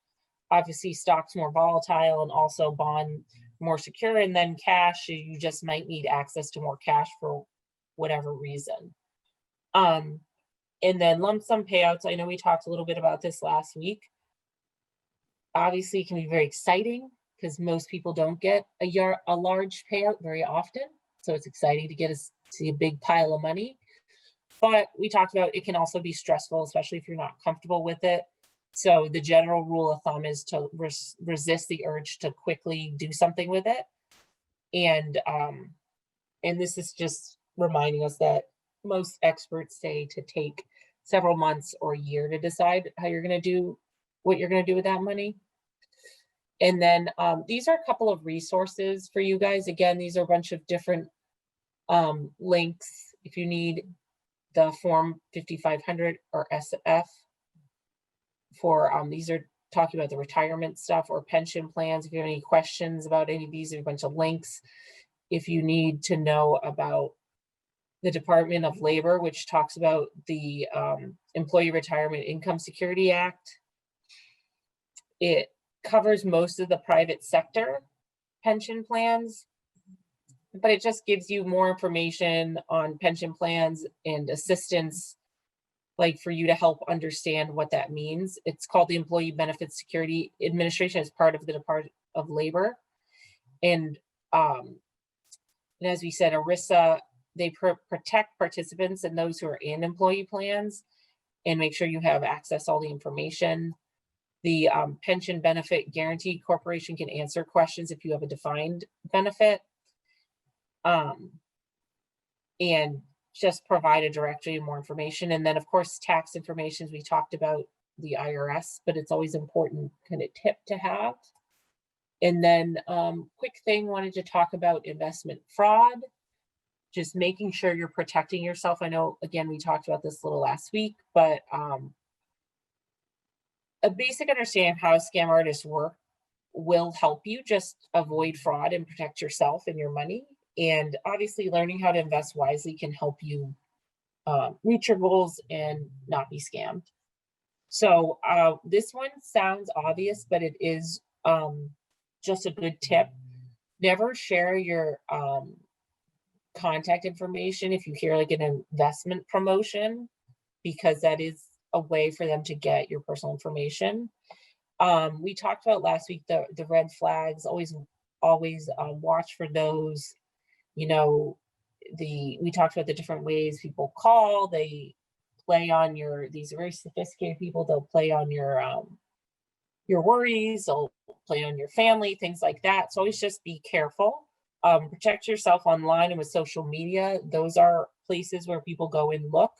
Obviously, stock's more volatile and also bond more secure, and then cash, you just might need access to more cash for whatever reason. And then lump sum payouts, I know we talked a little bit about this last week. Obviously, it can be very exciting because most people don't get a large payout very often. So it's exciting to see a big pile of money. But we talked about it can also be stressful, especially if you're not comfortable with it. So the general rule of thumb is to resist the urge to quickly do something with it. And this is just reminding us that most experts say to take several months or a year to decide what you're going to do with that money. And then these are a couple of resources for you guys. Again, these are a bunch of different links. If you need the Form 5500 or SF for these are talking about the retirement stuff or pension plans. If you have any questions about any of these, there's a bunch of links. If you need to know about the Department of Labor, which talks about the Employee Retirement Income Security Act, it covers most of the private sector pension plans, but it just gives you more information on pension plans and assistance, like for you to help understand what that means. It's called the Employee Benefits Security Administration as part of the Department of Labor. And as we said, ERISA, they protect participants and those who are in employee plans and make sure you have access to all the information. The Pension Benefit Guaranty Corporation can answer questions if you have a defined benefit. And just provide a directory and more information. And then of course, tax information, we talked about the IRS, but it's always important kind of tip to have. And then quick thing, wanted to talk about investment fraud, just making sure you're protecting yourself. I know, again, we talked about this a little last week, but a basic understanding of how scam artists work will help you just avoid fraud and protect yourself and your money. And obviously learning how to invest wisely can help you reach your goals and not be scammed. So this one sounds obvious, but it is just a good tip. Never share your contact information if you hear like an investment promotion, because that is a way for them to get your personal information. We talked about last week, the red flags, always watch for those. You know, we talked about the different ways people call, they play on these very sophisticated people, they'll play on your worries, they'll play on your family, things like that. So always just be careful. Protect yourself online and with social media. Those are places where people go and look.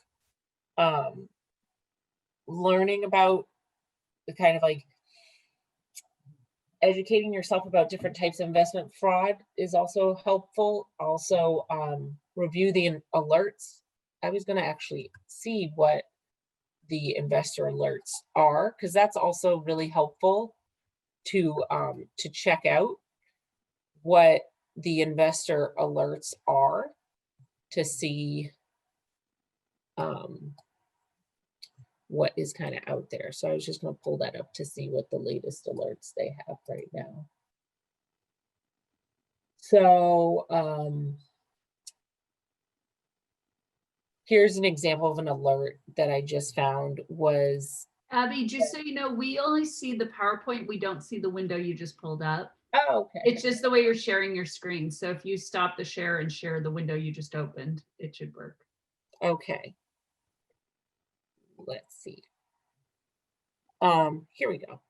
Learning about the kind of like educating yourself about different types of investment fraud is also helpful. Also, review the alerts. I was going to actually see what the investor alerts are, because that's also really helpful to check out what the investor alerts are, to see what is kind of out there. So I was just going to pull that up to see what the latest alerts they have right now. So here's an example of an alert that I just found was. Abby, just so you know, we only see the PowerPoint. We don't see the window you just pulled up. Oh, okay. It's just the way you're sharing your screen. So if you stop the share and share the window you just opened, it should work. Okay. Let's see. Here we go.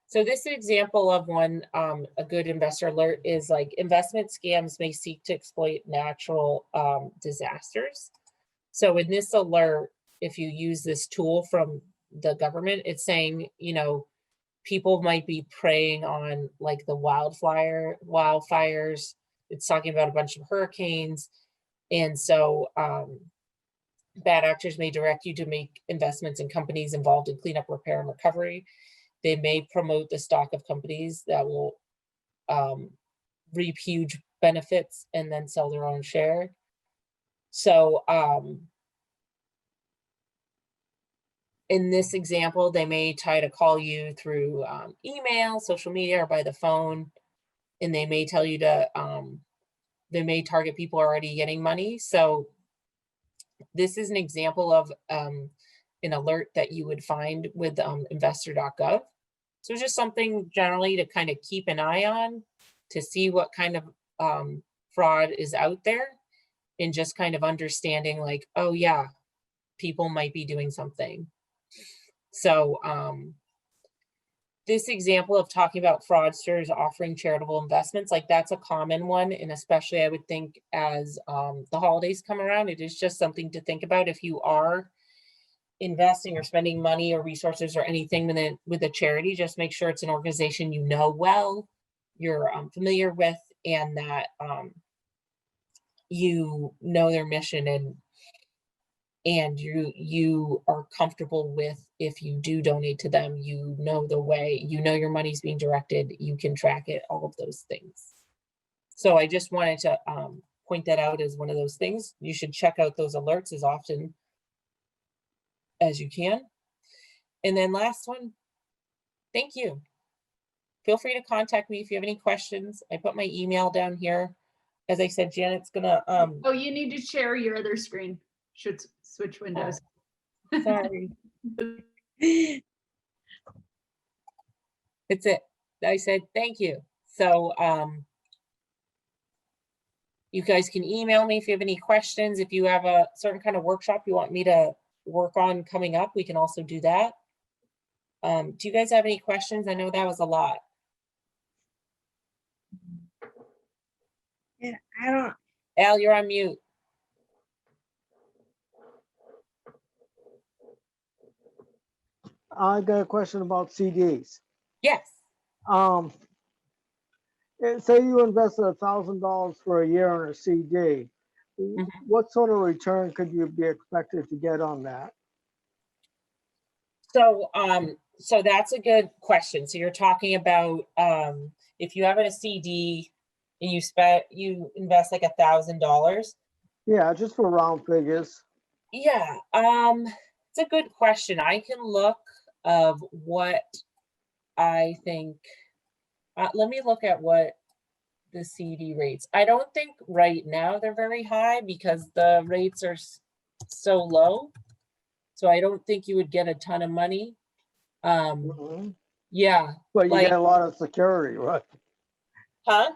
So this example of one, a good investor alert is like, investment scams may seek to exploit natural disasters. So in this alert, if you use this tool from the government, it's saying, you know, people might be preying on like the wildfires. It's talking about a bunch of hurricanes. And so bad actors may direct you to make investments in companies involved in cleanup, repair, and recovery. They may promote the stock of companies that will reap huge benefits and then sell their own share. So in this example, they may try to call you through email, social media, or by the phone, and they may tell you to, they may target people already getting money. So this is an example of an alert that you would find with investor.gov. So it's just something generally to kind of keep an eye on, to see what kind of fraud is out there, and just kind of understanding like, oh yeah, people might be doing something. So this example of talking about fraudsters offering charitable investments, like that's a common one. And especially I would think as the holidays come around, it is just something to think about. If you are investing or spending money or resources or anything with a charity, just make sure it's an organization you know well, you're familiar with, and that you know their mission, and you are comfortable with, if you do donate to them, you know the way, you know your money's being directed, you can track it, all of those things. So I just wanted to point that out as one of those things. You should check out those alerts as often as you can. And then last one, thank you. Feel free to contact me if you have any questions. I put my email down here. As I said, Janet's gonna Oh, you need to share your other screen. Should switch windows. Oh, sorry. It's it. I said thank you. So you guys can email me if you have any questions. If you have a certain kind of workshop you want me to work on coming up, we can also do that. Do you guys have any questions? I know that was a lot. Yeah, I don't. Al, you're on mute. I got a question about CDs. Yes. Say you invested $1,000 for a year on a CD. What sort of return could you be expected to get on that? So so that's a good question. So you're talking about if you have a CD and you invest like $1,000. Yeah, just for round figures. Yeah, it's a good question. I can look of what I think. Let me look at what the CD rates. I don't think right now they're very high because the rates are so low. So I don't think you would get a ton of money. Yeah, But you like, get a lot of security, right? huh?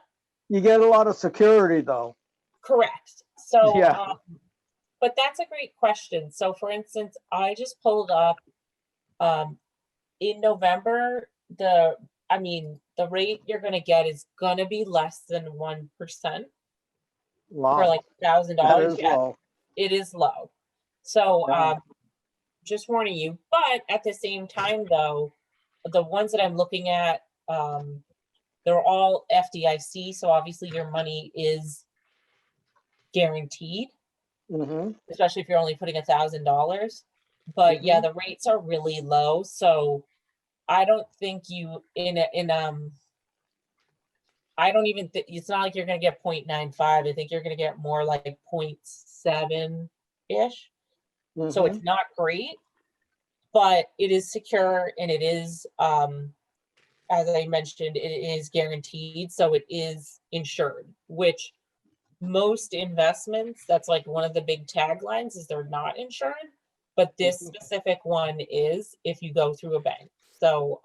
You get a lot of security though. Correct. So, Yeah. but that's a great question. So for instance, I just pulled up, in November, the rate you're gonna get is gonna be less than 1% for like Wow, $1,000. that is Yeah, low. it is low. So, Yeah. just warning you, but at the same time though, the ones that I'm looking at, they're all FDIC, so obviously your money is guaranteed, Mm-hmm. especially if you're only putting $1,000. But yeah, Mhm. the rates are really low, so I don't think I don't even think it's not like you're gonna get 0.95. I think you're gonna get more like 0.7-ish. So Mm-hmm. it's not great, but it is secure and it is, as I mentioned, it is guaranteed, so it is insured, which most investments, that's like one of the big taglines is they're not insured, but this Mhm. specific one is if you go through a bank. So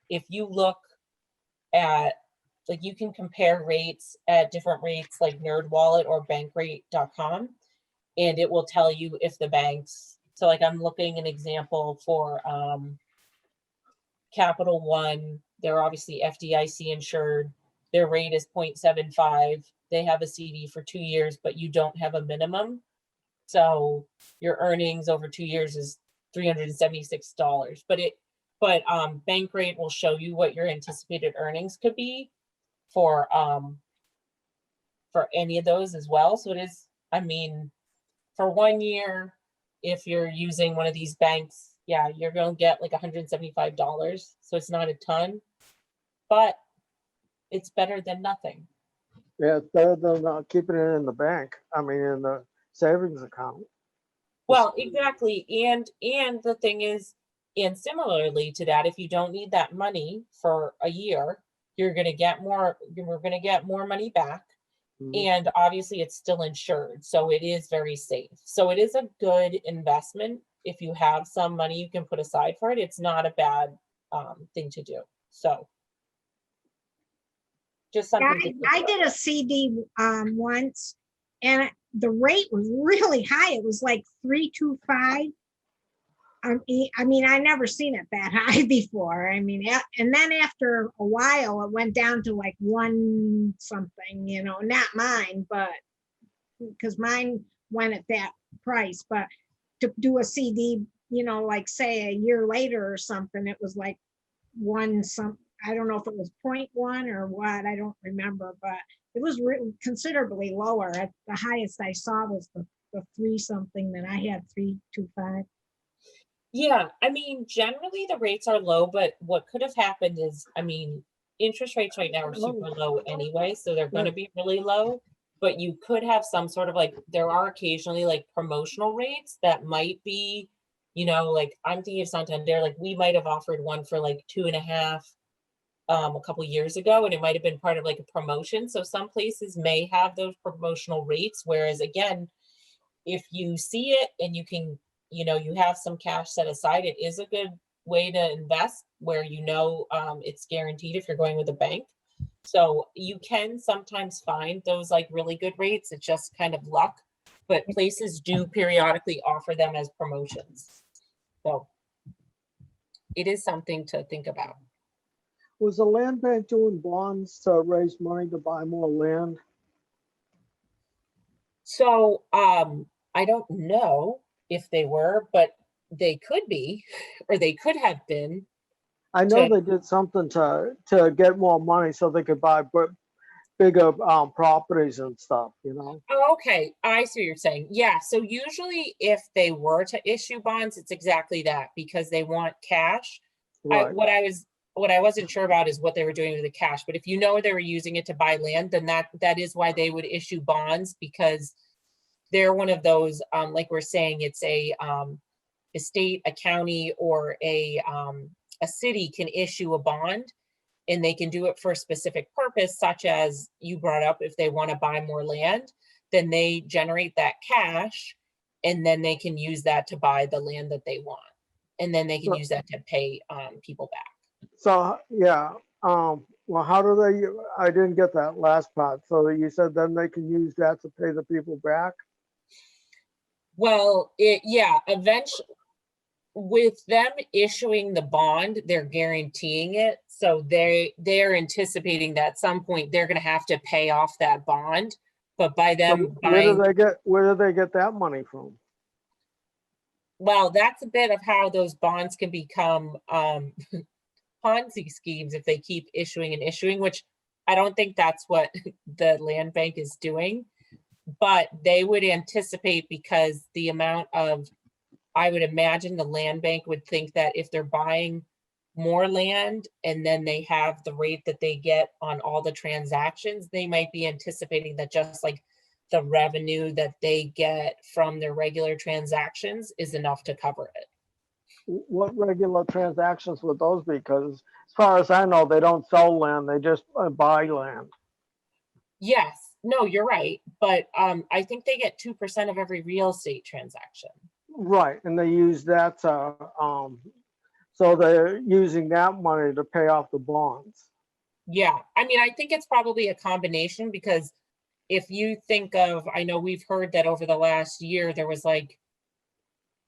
if you look at, like, you can compare rates at different rates like NerdWallet or bankrate.com, and it will tell you if the banks, so like I'm looking an example for Capital One, they're obviously FDIC insured. Their rate is 0.75. They have a CD for 2 years, but you don't have a minimum. So your earnings over 2 years is $376. But Bankrate will show you what your anticipated earnings could be for any of those as well. So it is, I mean, for 1 year, if you're using one of these banks, yeah, you're going to get like $175. So it's not a ton, but it's better than nothing. Yeah, it's better than keeping it in the bank. I mean, in the savings account. Well, exactly. And the thing is, and similarly to that, if you don't need that money for a year, you're going to get more, you're going to get more money back. Mhm. And obviously it's still insured, so it is very safe. So it is a good investment. If you have some money you can put aside for it, it's not a bad thing to do. So just Yeah, something to think I about. did a CD once, and the rate was really high. It was like 325. I mean, I never seen it that high before. I mean, and then after a while, it went down to like one something. Not mine, but because mine went at that price. But to do a CD, like say a year later or something, it was like I don't know if it was 0.1 or what, I don't remember, but it was considerably lower. The highest I saw was the three something that I had, 325. Yeah, I mean, generally the rates are low, but what could have happened is, I mean, interest rates right now are super low anyway, so they're going to be really low. But you could have some sort of, like, there are occasionally like promotional rates that might be, like I'm thinking of Santander, like we might have offered one for like 2.5 a couple years ago, and it might have been part of like a promotion. So some places may have those promotional rates, whereas again, if you see it and you have some cash set aside, it is a good way to invest where it's guaranteed if you're going with a bank. So you can sometimes find those like really good rates. It's just kind of luck, but places do periodically offer them as promotions. So it is something to think about. Was the land bank doing bonds to raise money to buy more land? So I don't know if they were, but they could be, or they could have been. I know they did something to get more money so they could buy bigger properties and stuff. Oh, okay, I see what you're saying. Yeah, so usually if they were to issue bonds, it's exactly that because they want cash. Right. What I wasn't sure about is what they were doing with the cash, but if they were using it to buy land, then that is why they would issue bonds, because they're one of those, like we're saying, it's a state, a county, or a city can issue a bond, and they can do it for a specific purpose, such as you brought up, if they want to buy more land, then they generate that cash, and then they can use that to buy the land that they want. And then they can use that to pay people back. So, yeah, well, how do they, I didn't get that last part. So you said then they can use that to pay the people back? Well, yeah, eventually, with them issuing the bond, they're guaranteeing it. So they're anticipating that at some point they're gonna have to pay off that bond. But by So them where do buying, they get that money from? well, that's a bit of how those bonds can become Ponzi schemes if they keep issuing and issuing, which I don't think that's what the land bank is doing. But they would anticipate, because the amount of, I would imagine the land bank would think that if they're buying more land and then they have the rate that they get on all the transactions, they might be anticipating that just like the revenue that they get from their regular transactions is enough to cover it. What regular transactions would those be? Because as far as I know, they don't sell land, they just buy land. Yes, no, you're right. But I think they get 2% of every real estate transaction. Right, and they use that to, so they're using that money to pay off the bonds. Yeah, I mean, I think it's probably a combination, because if you think of, I know we've heard that over the last year, there was like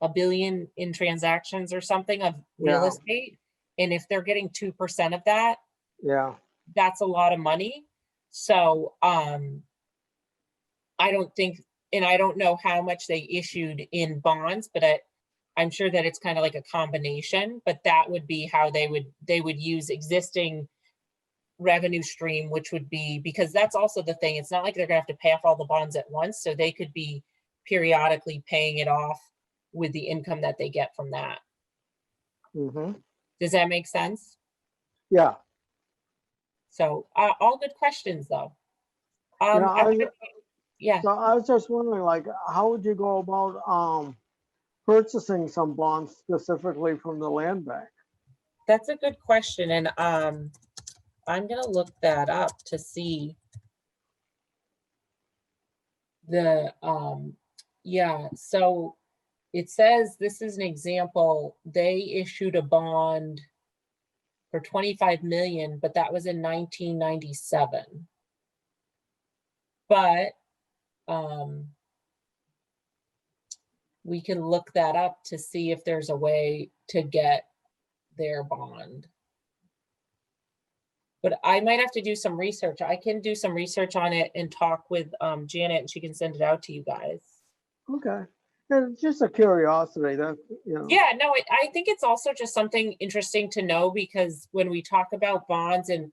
$1 billion in transactions or something of real Yeah. estate. And if they're getting 2% of that, Yeah, that's a lot of money. So I don't think, and I don't know how much they issued in bonds, but I'm sure that it's kind of like a combination, but that would be how they would use existing revenue stream, which would be, because that's also the thing. It's not like they're gonna have to pay off all the bonds at once. So they could be periodically paying it off with the income that they get from that. mm-hmm, Does that make sense? yeah. So all good questions though. You know, Yeah, so I was just wondering, like, how would you go about purchasing some bonds specifically from the land bank? that's a good question. And I'm gonna look that up to see the yeah, so it says, this is an example, they issued a bond for 25 million, but that was in 1997. But we can look that up to see if there's a way to get their bond. But I might have to do some research. I can do some research on it and talk with Janet, and she can send it out to you guys. Okay, and it's just a curiosity that, you know. Yeah, no, I think it's also just something interesting to know, because when we talk about bonds and,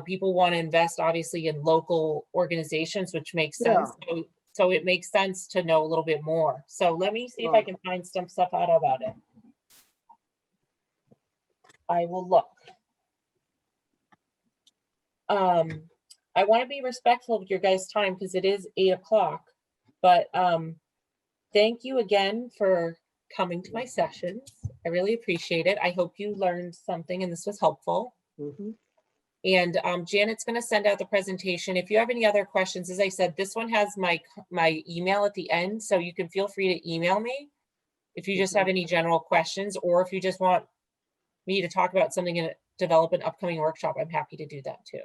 people want to invest obviously in local organizations, which makes sense. So it makes sense to know a little bit more. So let me see if I can find some stuff out about it. I will look. I want to be respectful of your guys' time because it is 8 o'clock, but thank you again for coming to my sessions. I really appreciate it. I hope you learned something and this was helpful. Mm-hmm. And Janet's going to send out the presentation. If you have any other questions, as I said, this one has my email at the end, so you can feel free to email me if you just have any general questions, or if you just want me to talk about something and develop an upcoming workshop, I'm happy to do that too.